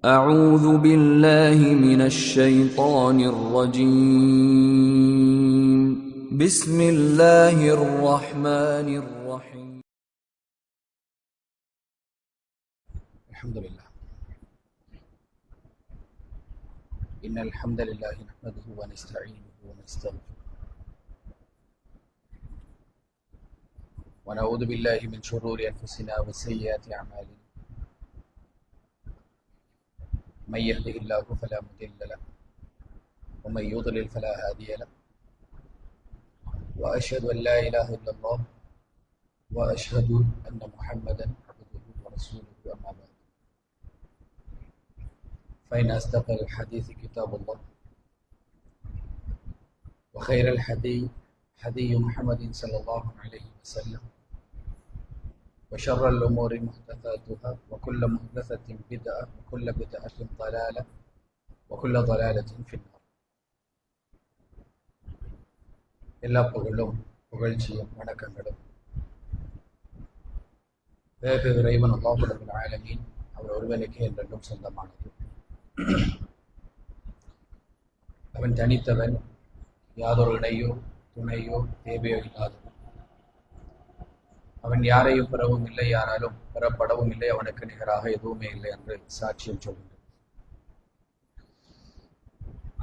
أعوذ بالله من الشيطان الرجيم بسم الله الرحمن الرحيم الحمد لله إن الحمد لله نحمده ونستعينه ونستغفره ونعوذ بالله من شرور أنفسنا وسيئات أعمالنا من يهده الله فلا مضل له ومن يضلل فلا هادي له وأشهد أن لا إله إلا الله وأشهد أن محمدا عبده ورسوله أما بعد فإن أصدق الحديث كتاب الله وخير الحديث حديث محمد صلى الله عليه وسلم وشر الأمور محدثاتها وكل محدثة بدعة وكل بدعة ضلالة وكل ضلالة في النار. எல்லா புகழும் புகழ்ச்சியும் வணக்கங்களும் ஏக இறைவன் அல்லாஹ் ரப்பல் ஆலமீன் அவர் ஒருவனுக்கே என்றென்றும் சொந்தமானது. அவன் தனித்தவன், யாதொரு இணையோ துணையோ தேவையோ இல்லாதவன். அவன் யாரையும் பெறவும் இல்லை, யாராலும் பெறப்படவும் இல்லை, அவனுக்கு நிகராக எதுவுமே இல்லை என்று சாட்சியம் சொல்கின்றது.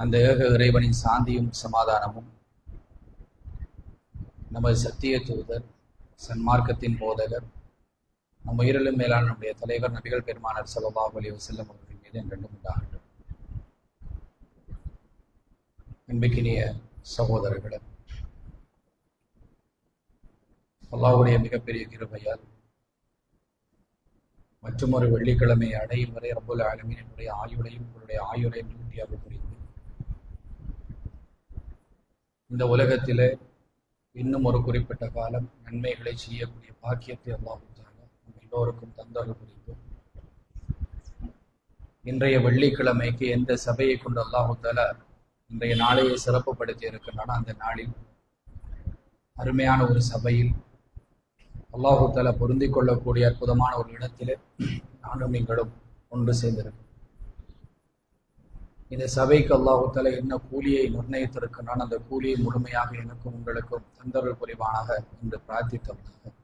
அந்த ஏக இறைவனின் சாந்தியும் சமாதானமும் நமது சத்திய தூதர், சன்மார்க்கத்தின் போதகர், நம் உயிரிலும் மேலான நம்முடைய தலைவர் நபிகள் பெருமானார் ஸல்லல்லாஹு அலைஹி வஸல்லம் அவர்கள் மீது என்றென்றும் உண்டாகட்டும். அன்பிற்கினிய சகோதரர்களே, அல்லாஹ்வுடைய மிகப்பெரிய கிருபையால் மற்றும் ஒரு வெள்ளிக்கிழமை அடையும் வரை ரப்புல் ஆலமீன் என்னுடைய ஆயுளையும் உங்களுடைய ஆயுளையும் நீட்டியாக புரிந்து இந்த உலகத்திலே இன்னும் ஒரு குறிப்பிட்ட காலம் நன்மைகளை செய்யக்கூடிய பாக்கியத்தை அல்லாஹ் நம் எல்லோருக்கும் தந்தருள் புரிந்து இன்றைய வெள்ளிக்கிழமைக்கு எந்த சபையை கொண்டு அல்லாஹ் தஆலா இன்றைய நாளையை சிறப்புப்படுத்தி இருக்கின்றான், அந்த நாளில் அருமையான ஒரு சபையில் அல்லாஹ் தஆலா பொருந்திக் கொள்ளக்கூடிய அற்புதமான ஒரு இடத்திலே நானும் நீங்களும் ஒன்று சேர்ந்திருக்கிறோம். இந்த சபைக்கு அல்லாஹ் தஆலா என்ன கூலியை நிர்ணயித்திருக்கிறான், அந்த கூலியை முழுமையாக எனக்கும் உங்களுக்கும் தந்தருள் புரிவானாக என்று பிரார்த்தித்தவனாக.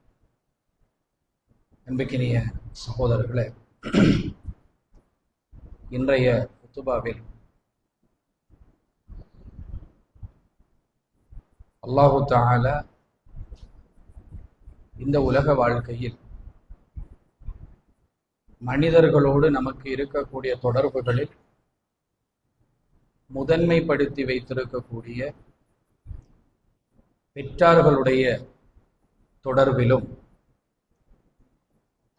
அன்பிற்கினிய சகோதரர்களே, இன்றைய குத்துபாவில் அல்லாஹு தஆலா இந்த உலக வாழ்க்கையில் மனிதர்களோடு நமக்கு இருக்கக்கூடிய தொடர்புகளில் முதன்மைப்படுத்தி வைத்திருக்கக்கூடிய பெற்றார்களுடைய தொடர்பிலும்,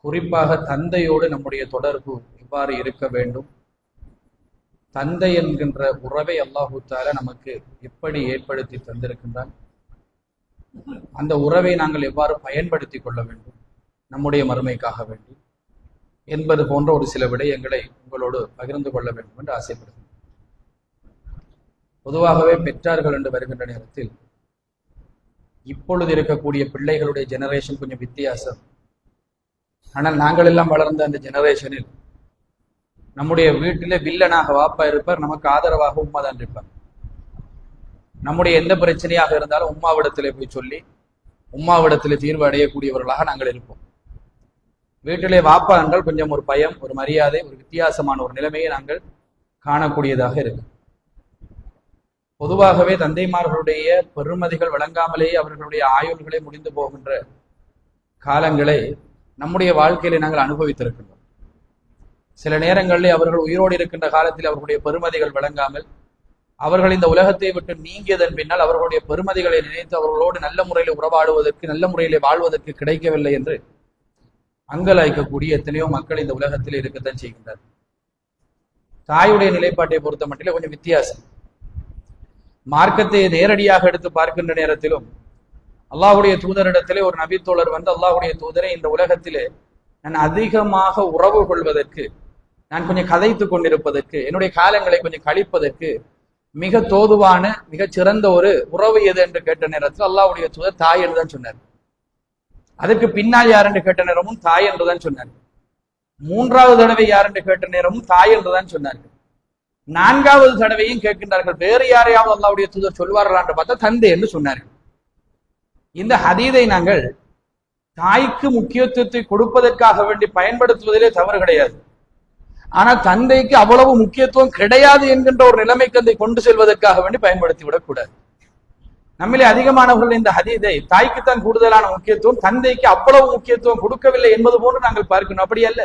குறிப்பாக தந்தையோடு நம்முடைய தொடர்பு எவ்வாறு இருக்க வேண்டும், தந்தை என்கின்ற உறவை அல்லாஹு தஆலா நமக்கு எப்படி ஏற்படுத்தி தந்திருக்கின்றான், அந்த உறவை நாங்கள் எவ்வாறு பயன்படுத்தி கொள்ள வேண்டும் நம்முடைய மறுமைக்காக வேண்டி என்பது போன்ற ஒரு சில விடயங்களை உங்களோடு பகிர்ந்து கொள்ள வேண்டும் என்று ஆசைப்படுகிறேன். பொதுவாகவே பெற்றார்கள் என்று வருகின்ற நேரத்தில் இப்பொழுது இருக்கக்கூடிய பிள்ளைகளுடைய ஜெனரேஷன் கொஞ்சம் வித்தியாசம். ஆனால் நாங்கள் எல்லாம் வளர்ந்த அந்த ஜெனரேஷனில் நம்முடைய வீட்டிலே வில்லனாக வாப்பா இருப்பார், நமக்கு ஆதரவாக உம்மா தான் இருப்பார். நம்முடைய எந்த பிரச்சனையாக இருந்தாலும் உம்மாவிடத்திலே போய் சொல்லி உம்மாவிடத்திலே தீர்வு அடையக்கூடியவர்களாக நாங்கள் இருப்போம். வீட்டிலே வாப்பா என்றால் கொஞ்சம் ஒரு பயம், ஒரு மரியாதை, ஒரு வித்தியாசமான ஒரு நிலைமையை நாங்கள் காணக்கூடியதாக இருக்கு. பொதுவாகவே தந்தைமார்களுடைய பெருமதிகள் வழங்காமலேயே அவர்களுடைய ஆயுள்களை முடிந்து போகின்ற காலங்களை நம்முடைய வாழ்க்கையில நாங்கள் அனுபவித்திருக்கின்றோம். சில நேரங்களில் அவர்கள் உயிரோடு இருக்கின்ற காலத்தில் அவர்களுடைய பெருமதிகள் வழங்காமல் அவர்கள் இந்த உலகத்தை விட்டு நீங்கியதன் பின்னால் அவர்களுடைய பெருமதிகளை நினைத்து அவர்களோடு நல்ல முறையில் உறவாடுவதற்கு, நல்ல முறையிலே வாழ்வதற்கு கிடைக்கவில்லை என்று அங்கலாய்க்கக்கூடிய எத்தனையோ மக்கள் இந்த உலகத்தில் இருக்கத்தான் செய்கின்றனர். தாயுடைய நிலைப்பாட்டை பொறுத்த மட்டிலே கொஞ்சம் வித்தியாசம். மார்க்கத்தை நேரடியாக எடுத்து பார்க்கின்ற நேரத்திலும் அல்லாஹ்வுடைய தூதரிடத்திலே ஒரு நபித்தோழர் வந்து, அல்லாஹ்வுடைய தூதரை, இந்த உலகத்திலே நான் அதிகமாக உறவு கொள்வதற்கு, நான் கொஞ்சம் கதைத்து கொண்டிருப்பதற்கு, என்னுடைய காலங்களை கொஞ்சம் கழிப்பதற்கு மிக தோதுவான மிகச் சிறந்த ஒரு உறவு எது என்று கேட்ட நேரத்தில் அல்லாஹ்வுடைய தூதர் தாய் என்றுதான் சொன்னார். அதற்கு பின்னால் யார் என்று கேட்ட நேரமும் தாய் என்றுதான் சொன்னார். மூன்றாவது தடவை யார் என்று கேட்ட நேரமும் தாய் என்றுதான் சொன்னார்கள். நான்காவது தடவையும் கேட்கின்றார்கள், வேறு யாரையாவது அல்லாஹ்வுடைய தூதர் சொல்வார்களா என்று பார்த்தா தந்தை என்று சொன்னார்கள். இந்த ஹதீதை நாங்கள் தாய்க்கு முக்கியத்துவத்தை கொடுப்பதற்காக வேண்டி பயன்படுத்துவதிலே தவறு கிடையாது. ஆனால் தந்தைக்கு அவ்வளவு முக்கியத்துவம் கிடையாது என்கின்ற ஒரு நிலைமைக்கு அதை கொண்டு செல்வதற்காக வேண்டி பயன்படுத்தி விடக்கூடாது. நம்மளே அதிகமானவர்கள் இந்த ஹதீதை தாய்க்குத்தான் கூடுதலான முக்கியத்துவம், தந்தைக்கு அவ்வளவு முக்கியத்துவம் கொடுக்கவில்லை என்பது போன்று நாங்கள் பார்க்கணும். அப்படி அல்ல.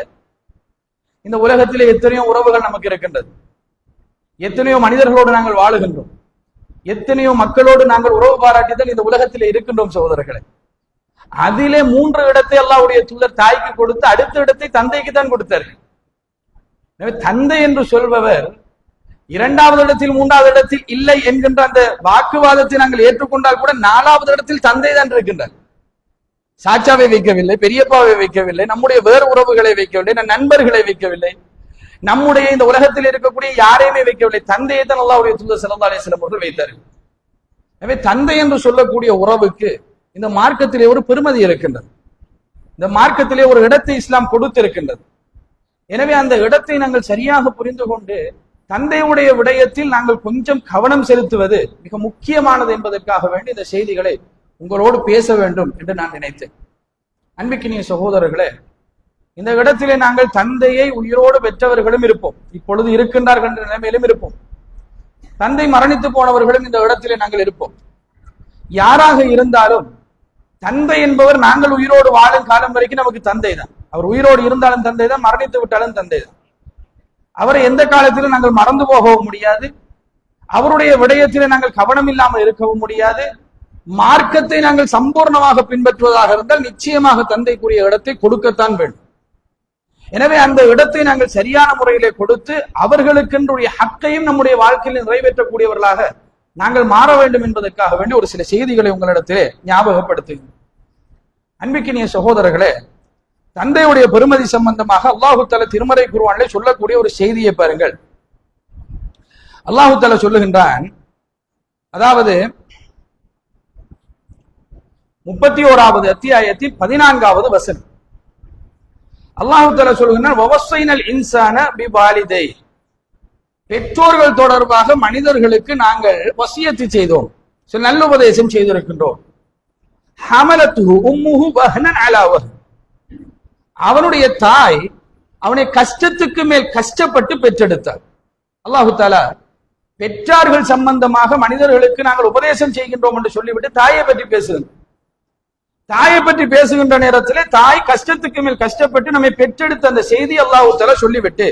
இந்த உலகத்திலே எத்தனையோ உறவுகள் நமக்கு இருக்கின்றது, எத்தனையோ மனிதர்களோடு நாங்கள் வாழுகின்றோம், எத்தனையோ மக்களோடு நாங்கள் உறவு பாராட்டிதான் இந்த உலகத்திலே இருக்கின்றோம் சகோதரர்களை. அதிலே 3 இடத்தை அல்லாஹ்வுடைய தூதர் தாய்க்கு கொடுத்து அடுத்த இடத்தை தந்தைக்கு தான் கொடுத்தார்கள். எனவே தந்தை என்று சொல்பவர் 2வது இடத்தில் 3வது இடத்தில் இல்லை என்கின்ற அந்த வாக்குவாதத்தை நாங்கள் ஏற்றுக்கொண்டால் கூட 4வது இடத்தில் தந்தை தான் இருக்கின்றார். சாச்சாவை வைக்கவில்லை, பெரியப்பாவை வைக்கவில்லை, நம்முடைய வேறு உறவுகளை வைக்கவில்லை, நண்பர்களை வைக்கவில்லை, நம்முடைய இந்த உலகத்தில் இருக்கக்கூடிய யாரையுமே வைக்கவில்லை, தந்தையை தான் அல்லாஹ்வுடைய தூதர் ஸல்லல்லாஹு அலைஹி வஸல்லம் அவர்கள் வைத்தார்கள். எனவே தந்தை என்று சொல்லக்கூடிய உறவுக்கு இந்த மார்க்கத்திலே ஒரு பெருமதி இருக்கின்றது. இந்த மார்க்கத்திலே ஒரு இடத்தை இஸ்லாம் கொடுத்திருக்கின்றது. எனவே அந்த இடத்தை நாங்கள் சரியாக புரிந்து கொண்டு தந்தையுடைய விடயத்தில் நாங்கள் கொஞ்சம் கவனம் செலுத்துவது மிக முக்கியமானது என்பதற்காக வேண்டி இந்த செய்திகளை உங்களோடு பேச வேண்டும் என்று நான் நினைத்தேன். அன்பிக்கினிய சகோதரர்களே, இந்த இடத்திலே நாங்கள் தந்தையை உயிரோடு பெற்றவர்களும் இருப்போம், இப்பொழுது இருக்கின்றார்கள் என்ற நிலைமையிலும் இருப்போம், தந்தை மரணித்து போனவர்களும் இந்த இடத்திலே நாங்கள் இருப்போம். யாராக இருந்தாலும் தந்தை என்பவர் நாங்கள் உயிரோடு வாழும் காலம் வரைக்கும் நமக்கு தந்தை தான். அவர் உயிரோடு இருந்தாலும் தந்தை தான், மரணித்து விட்டாலும் தந்தை தான். அவரை எந்த காலத்திலும் நாங்கள் மறந்து போகவும் முடியாது, அவருடைய விடயத்திலே நாங்கள் கவனம் இல்லாமல் இருக்கவும் முடியாது. மார்க்கத்தை நாங்கள் சம்பூர்ணமாக பின்பற்றுவதாக இருந்தால் நிச்சயமாக தந்தைக்குரிய இடத்தை கொடுக்கத்தான் வேண்டும். எனவே அந்த இடத்தை நாங்கள் சரியான முறையிலே கொடுத்து அவர்களுக்கென்றுடைய ஹக்கையும் நம்முடைய வாழ்க்கையில் நிறைவேற்றக்கூடியவர்களாக நாங்கள் மாற வேண்டும் என்பதற்காக வேண்டி ஒரு சில செய்திகளை உங்களிடத்திலே ஞாபகப்படுத்துகிறேன். அன்பிக்கினிய சகோதரர்களே, தந்தையுடைய பெருமதி சம்பந்தமாக அல்லாஹு தஆலா திருமறை குர்ஆனிலே சொல்லக்கூடிய ஒரு செய்தியை பாருங்கள். அல்லாஹு தஆலா சொல்லுகின்றான், அதாவது 31வது அத்தியாயத்தின் 14வது வசனம். அல்லாஹு தஆலா சொல்லுகின்றான், வவஸ்ஸைனல் இன்சான பிவாலிதை, பெற்றோர்கள் தொடர்பாக மனிதர்களுக்கு நாங்கள் வசியத்து செய்தோம், சில நல்லுபதேசம் செய்திருக்கின்றோம். ஹமலத்துஹு உம்முஹு வஹ்னன் அலா வஹ்ன், அவனுடைய தாய் அவனை கஷ்டத்துக்கு மேல் கஷ்டப்பட்டு பெற்றெடுத்தார். அல்லாஹு தஆலா பெற்றார்கள் சம்பந்தமாக மனிதர்களுக்கு நாங்கள் உபதேசம் செய்கின்றோம் என்று சொல்லிவிட்டு தாயை பற்றி பேசுகின்றோம். தாயை பற்றி பேசுகின்ற நேரத்திலே தாய் கஷ்டத்துக்கு மேல் கஷ்டப்பட்டு நம்மை பெற்றெடுத்த அந்த செய்தி அல்லாஹு தஆலா சொல்லிவிட்டு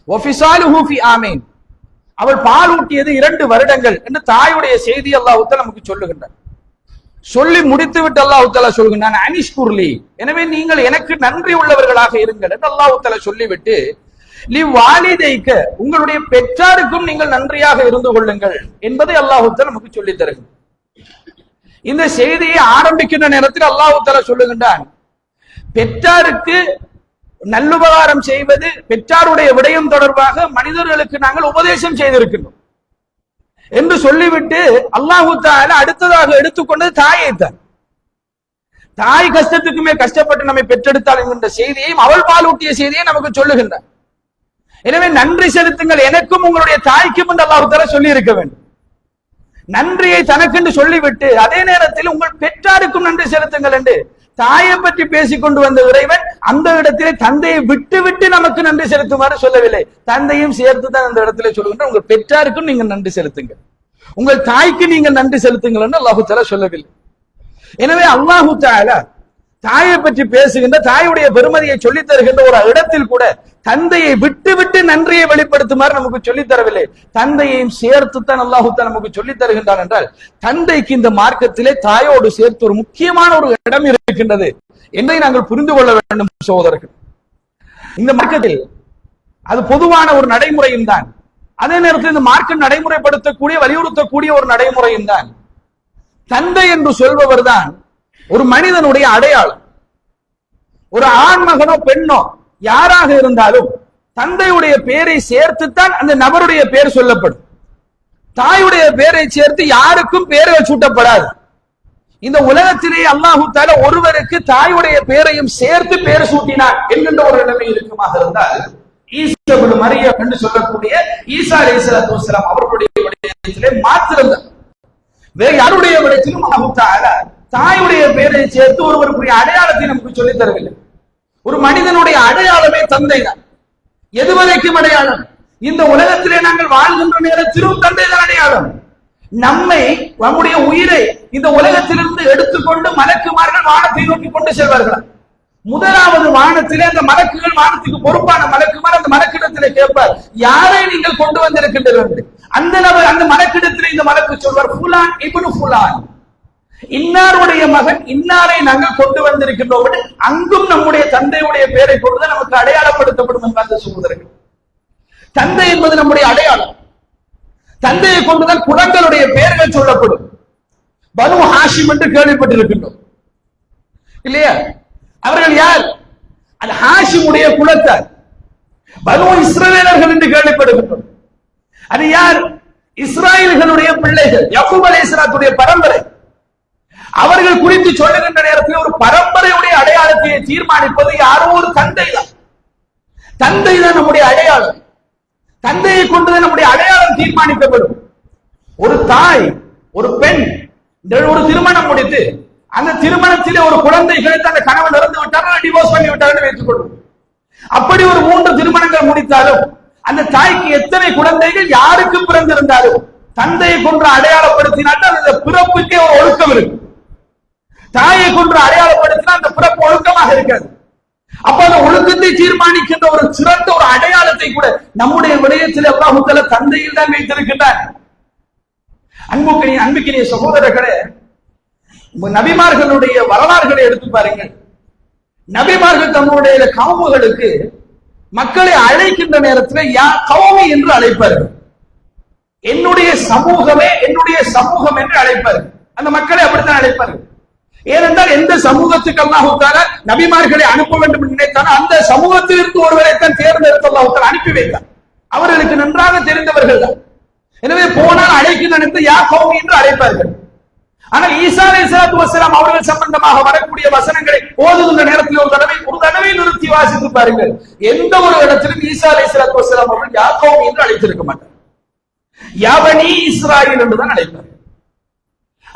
வஃபிசாலுஹு ஃபி ஆமீன், அவள் பால் ஊட்டியது 2 வருடங்கள் என்று தாயுடைய செய்தி அல்லாஹு தஆலா நமக்கு சொல்லுகின்றார். சொல்லி முடித்து விட்டு அல்லாஹு தஆலா சொல்கின்றான், அனிஷ்குர்லி, எனவே நீங்கள் எனக்கு நன்றி உள்ளவர்களாக இருங்கள் என்று அல்லாஹு தஆலா சொல்லிவிட்டு லிவாலிதைக, உங்களுடைய பெற்றாருக்கும் நீங்கள் நன்றியாக இருந்து கொள்ளுங்கள் என்பதை அல்லாஹு தஆலா நமக்கு சொல்லித் தருகிறார். இந்த செய்தியை ஆரம்பிக்கின்ற நேரத்தில் அல்லாஹு தஆலா சொல்லுகின்றான், பெற்றாருக்கு நல்லுபகாரம் செய்வது, பெற்றாருடைய விடயம் தொடர்பாக மனிதர்களுக்கு நாங்கள் உபதேசம் செய்திருக்கின்றோம் என்று சொல்லிவிட்டு அல்லாஹு தஆலா அடுத்ததாக எடுத்துக்கொண்டது தாயை தான். தாய் கஷ்டத்துக்குமே கஷ்டப்பட்டு நம்மை பெற்றெடுத்தாள் என்கின்ற செய்தியையும் அவள் பாலூட்டிய செய்தியை நமக்கு சொல்லுகின்றார். எனவே நன்றி செலுத்துங்கள் எனக்கும் உங்களுடைய தாய்க்கும் என்று அல்லாஹு தஆலா சொல்லி இருக்க வேண்டும். நன்றியை தனக்கென்று சொல்லிவிட்டு அதே நேரத்தில் உங்கள் பெற்றாருக்கும் நன்றி செலுத்துங்கள் என்று தாயை பற்றி பேசிக்கொண்டு வந்த இறைவன் அந்த இடத்திலே தந்தையை விட்டு விட்டு நமக்கு நன்றி செலுத்துமாறு சொல்லவில்லை, தந்தையும் சேர்த்து தான் அந்த இடத்திலே சொல்லுகின்ற உங்கள் பெற்றாருக்கும் நீங்கள் நன்றி செலுத்துங்கள், உங்கள் தாய்க்கு நீங்கள் நன்றி செலுத்துங்கள் என்று அல்லாஹு தஆலா சொல்லவில்லை. எனவே அல்லாஹு தஆலா தாயை பற்றி பேசுகின்ற தாயுடைய பெருமதியை சொல்லித் தருகின்ற ஒரு இடத்தில் கூட தந்தையை விட்டு விட்டு நன்றியை வெளிப்படுத்துமாறு நமக்கு சொல்லித் தரவில்லை, தந்தையையும் சேர்த்துத்தான் அல்லாஹு தஆலா நமக்கு சொல்லித் தருகின்றான். என்றால் தந்தைக்கு இந்த மார்க்கத்திலே தாயோடு சேர்த்து ஒரு முக்கியமான ஒரு இடம் இருக்கின்றது என்பதை நாங்கள் புரிந்து கொள்ள வேண்டும் சகோதரர்கள். இந்த மார்க்கத்தில் அது பொதுவான ஒரு நடைமுறையும் தான், அதே நேரத்தில் இந்த மார்க்கம் நடைமுறைப்படுத்தக்கூடிய வலியுறுத்தக்கூடிய ஒரு நடைமுறையும் தான். தந்தை என்று சொல்பவர் தான் ஒரு மனிதனுடைய அடையாளம். ஒரு ஆண்மகனோ பெண்ணோ யாராக இருந்தாலும் தந்தையுடைய பெயரை சேர்த்துத்தான் அந்த நபருடைய பெயர் சொல்லப்படும். தாயுடைய பெயரை சேர்த்து யாருக்கும் பெயர்கள் சூட்டப்படாது. இந்த உலகத்திலே அல்லாஹு தஆலா ஒருவருக்கு தாயுடைய பெயரையும் சேர்த்து பெயர் சூட்டினார் என்கின்ற ஒரு நிலைமை இருக்குமாக இருந்தால், ஈசா இப்னு மரியம் என்று சொல்லக்கூடிய ஈசா அலைஹிஸ்ஸலாத்து வஸ்ஸலாம் அவர்களுடைய விடயத்திலே மாத்திரம்தான், வேறு யாருடைய விடயத்திலும் அல்லாஹு தஆலா தாயுடைய பெயரை சேர்த்து ஒருவருக்குரிய அடையாளத்தை நமக்கு சொல்லித் தரவில்லை. ஒரு மனிதனுடைய அடையாளமே தந்தை தான். எதுவரைக்கும் அடையாளம்? இந்த உலகத்திலே நாங்கள் வாழ்கின்ற நேரத்திலும் தந்தை தான் அடையாளம். நம்முடைய உயிரை இந்த உலகத்திலிருந்து எடுத்துக்கொண்டு மலக்குமார்கள் வானத்தை நோக்கி கொண்டு செல்வார்கள். முதலாவது வானத்திலே அந்த மலக்குகள், வானத்துக்கு பொறுப்பான மலக்குமார் அந்த மலக்கிடத்திலே கேட்பார், யாரை நீங்கள் கொண்டு வந்திருக்கின்றீர்கள்? அந்த நபர் அந்த மலக்கிடத்திலே இந்த மலக்கு சொல்வார், ஃபுலான் இப்னு ஃபுலான், இன்னாருடைய மகன் இன்னாரை நாங்கள் கொண்டு வந்திருக்கின்றோம். அங்கும் நம்முடைய தந்தையுடைய பெயரை கொண்டுதான் நமக்கு அடையாளப்படுத்தப்படும் என்பதை சொல்வதற்கு, தந்தை என்பது நம்முடைய அடையாளம். தந்தையை கொண்டுதான் குலங்களுடைய பெயர்கள் சொல்லப்படும். பனு ஹாஷிம் என்று கேள்விப்பட்டிருக்கின்றோம் இல்லையா? அவர்கள் யார்? அது ஹாஷிமுடைய குலத்தார். பனு இஸ்ரவேலர்கள் என்று கேள்விப்படுகின்றோம். அது யார்? இஸ்ராயல்களுடைய பிள்ளைகள், யாக்கூப் அலைஹிஸ்ஸலாத்துடைய பரம்பரை. அவர்கள் குறித்து சொல்லுகின்ற நேரத்தில் ஒரு பரம்பரையுடைய அடையாளத்தை தீர்மானிப்பது யாரோ ஒரு தந்தை தான். தந்தை தான் நம்முடைய அடையாளம். தந்தையை கொண்டுதான் நம்முடைய அடையாளம் தீர்மானிக்கப்படும். ஒரு தாய், ஒரு பெண் ஒரு திருமணம் முடித்து அந்த திருமணத்திலே ஒரு குழந்தை கிடைத்து அந்த கணவன் இறந்து விட்டார்கள், டிவோர்ஸ் பண்ணி விட்டார்கள் வைத்துக் கொள்வோம். அப்படி ஒரு 3 திருமணங்கள் முடித்தாலும் அந்த தாய்க்கு எத்தனை குழந்தைகள் யாருக்கு பிறந்திருந்தாலும் தந்தையை கொன்று அடையாளப்படுத்தினால் அந்த பிறப்புக்கே ஒரு ஒழுக்கம் இருக்கு. தாயை கொன்று அடையாளப்படுத்தினால் அந்த பிறப்பு ஒழுக்கமாக இருக்காது. அப்ப அந்த ஒழுக்கத்தை தீர்மானிக்கின்ற ஒரு சிறந்த ஒரு அடையாளத்தை கூட நம்முடைய விடயத்தில் அல்லாஹ் தஆலா தந்தையில் தான் வைத்திருக்கின்றார். அன்புக்கினிய சகோதரர்களே, நபிமார்களுடைய வரலாறுகளை எடுத்து பாருங்கள். நபிமார்கள் தம்முடைய கவுமுகளுக்கு மக்களை அழைக்கின்ற நேரத்தில் யா கௌமி என்று அழைப்பார்கள். என்னுடைய சமூகமே என்னுடைய சமூகம் என்று அழைப்பார்கள். அந்த மக்களை அப்படித்தான் அழைப்பார்கள். ஏனென்றால் எந்த சமூகத்துக்கு அல்லாஹ் தஆலா நபிமார்களை அனுப்ப வேண்டும் என்று நினைத்தாலும் அந்த சமூகத்திலிருந்து ஒருவரைத்தான் தேர்ந்தெடுத்து அல்லாஹ் தஆலா அனுப்பி வைத்தார். அவர்களுக்கு நன்றாக தெரிந்தவர்கள் தான். எனவே போனால் அழைக்க நினைத்து யா கௌமி என்று அழைப்பார்கள். ஆனால் ஈசா அலைஹிஸ்ஸலாத்து வஸ்ஸலாம் அவர்கள் சம்பந்தமாக வரக்கூடிய வசனங்களை ஓதுகின்ற நேரத்தில் ஒரு தடவை நிறுத்தி வாசித்து பாருங்கள். எந்த ஒரு இடத்திலும் ஈசா அலைஹிஸ்ஸலாத்து வஸ்ஸலாம் அவர்கள் யா கௌமி என்று அழைத்திருக்க மாட்டார். யா பனி இஸ்ராயீல் என்று தான் அழைப்பார்.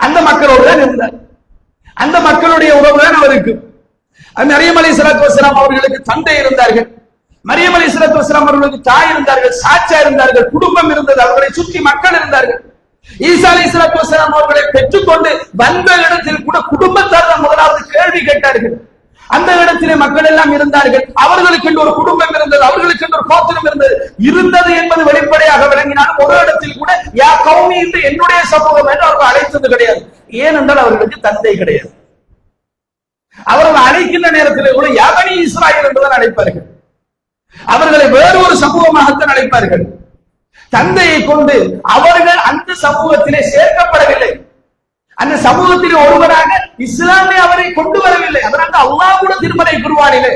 அந்த மக்களோடு தான் இருந்தார். அந்த மக்களுடைய உறவு தான் அவருக்கு. மரியம் அலைஹிஸ்ஸலாத்து வஸ்ஸலாம் அவர்களுக்கு தந்தை இருந்தார்கள். மரியம் அலைஹிஸ்ஸலாத்து வஸ்ஸலாம் அவர்களுக்கு தாய் இருந்தார்கள், சாச்சா இருந்தார்கள், குடும்பம் இருந்தது, அவர்களை சுற்றி மக்கள் இருந்தார்கள். ஈசா அலைஹிஸ்ஸலாத்து வஸ்ஸலாம் அவர்களை பெற்றுக்கொண்டு வந்த இடத்தில் கூட குடும்பத்தார் தான் முதலாவது கேள்வி கேட்டார்கள். அந்த இடத்திலே மக்கள் எல்லாம் இருந்தார்கள். அவர்களுக்கு ஒரு குடும்பம் இருந்தது, அவர்களுக்கு ஒரு கோத்திரம் இருந்தது என்பது வெளிப்படையாக விளங்கினாலும் ஒரு இடத்தில் கூட யா கௌமி என்று என்னுடைய சமூகம் என்று அவர்கள் அழைத்தது கிடையாது. ஏனென்றால் அவர்களுக்கு தந்தை கிடையாது. அவர்கள் அழைக்கின்ற நேரத்திலே கூட யா பனி இஸ்ராயீல் என்றுதான் அழைப்பார்கள். அவர்களை வேறு ஒரு சமூகமாகத்தான் அழைப்பார்கள். தந்தையை கொண்டு அவர்கள் அந்த சமூகத்திலே சேர்க்கப்படவில்லை. அந்த சமூகத்திலே ஒருவராக இஸ்லாமே அவரை கொண்டு வரவில்லை. அதனால அல்லாஹ் கூட திருமறை குர்ஆனிலே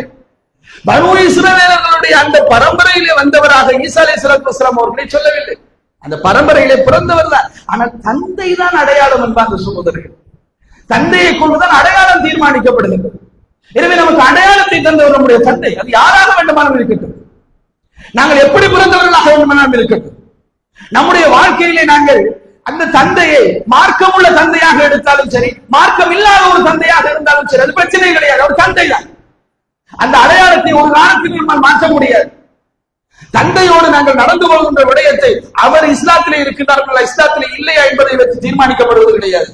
பனு இஸ்ரவேலர்களுடைய அந்த பரம்பரையிலே வந்தவராக ஈசா அலைஹிஸ்ஸலாத்து வஸ்ஸலாம் அவர்களை சொல்லவில்லை. அந்த பரம்பரையிலே பிறந்தவர் தான். ஆனால் தந்தை தான் அடையாளம் என்பாங்க சகோதரர்கள். தந்தையை கொண்டுதான் அடையாளம் தீர்மானிக்கப்படுகின்றது. எனவே நமக்கு அடையாளத்தை தந்தவர் நம்முடைய தந்தை. அது யாராக வேண்டுமானாலும் இருக்கட்டும், நாங்கள் எப்படி பிறந்தவர்களாக வேண்டுமானாலும் இருக்கட்டும், நம்முடைய வாழ்க்கையிலே நாங்கள் அந்த தந்தையை மார்க்கமுள்ள தந்தையாக எடுத்தாலும் சரி, மார்க்கம் இல்லாத ஒரு தந்தையாக இருந்தாலும் சரி, அது பிரச்சனை கிடையாது. அவர் தந்தை தான். அந்த அடையாளத்தை ஒரு காலத்துக்கு நம்மால் மாற்ற முடியாது. தந்தையோடு நாங்கள் நடந்து கொள்கின்ற விடயத்தை அவர் இஸ்லாத்திலே இருக்கின்றார்களா இஸ்லாத்திலே இல்லையா என்பதை வைத்து தீர்மானிக்கப்படுவது கிடையாது.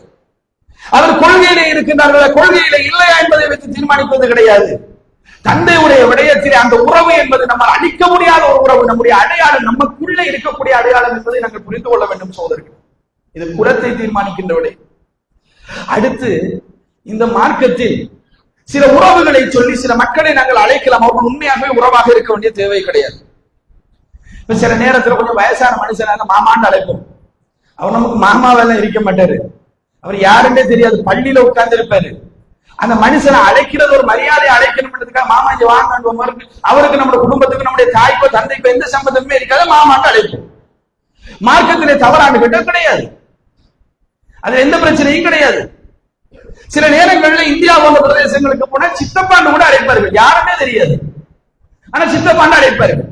அவர் கொள்கையிலே இருக்கின்றார்களா கொள்கையிலே இல்லையா என்பதை வைத்து தீர்மானிப்பது கிடையாது. தந்தையுடைய விடயத்திலே அந்த உறவு என்பது நம்ம அழிக்க முடியாத ஒரு உறவு. நம்முடைய அடையாளம் நமக்குள்ளே இருக்கக்கூடிய அடையாளம் என்பதை நாங்கள் புரிந்து கொள்ள வேண்டும் சோதரர்கள். இது குலத்தை தீர்மானிக்கின்ற விடயம். அடுத்து இந்த மார்க்கத்தில் சில உறவுகளை சொல்லி சில மக்களை நாங்கள் அழைக்கலாம். அவர்கள் உண்மையாகவே உறவாக இருக்க வேண்டிய தேவை கிடையாது. இப்ப சில நேரத்தில் கொஞ்சம் வயசான மனுஷனாக மாமான்னு அழைப்போம். அவர் நமக்கு மாமாவெல்லாம் இருக்க மாட்டாரு. அவர் யாருன்னே தெரியாது, பள்ளியில உட்கார்ந்து இருப்பாரு. அந்த மனுஷனை அழைக்கிறது ஒரு மரியாதை அழைக்கணும்ன்றதுக்காக மாமா இங்க வாங்க, அவருக்கு நம்முடைய குடும்பத்துக்கு நம்முடைய தாய்க்கோ தந்தைக்கோ எந்த சம்பந்தமே இருக்காது, மாமான்னு அழைப்போம். மார்க்கத்திலே தவறான கேட்டால் கிடையாது, அது எந்த பிரச்சனையும் கிடையாது. சில நேரங்களில் இந்தியா போன்ற பிரதேசங்களுக்கு போனா சித்தப்பாண்டு கூட அழைப்பார்கள், யாருமே தெரியாது, ஆனா சித்தப்பாண்டு அழைப்பார்கள்.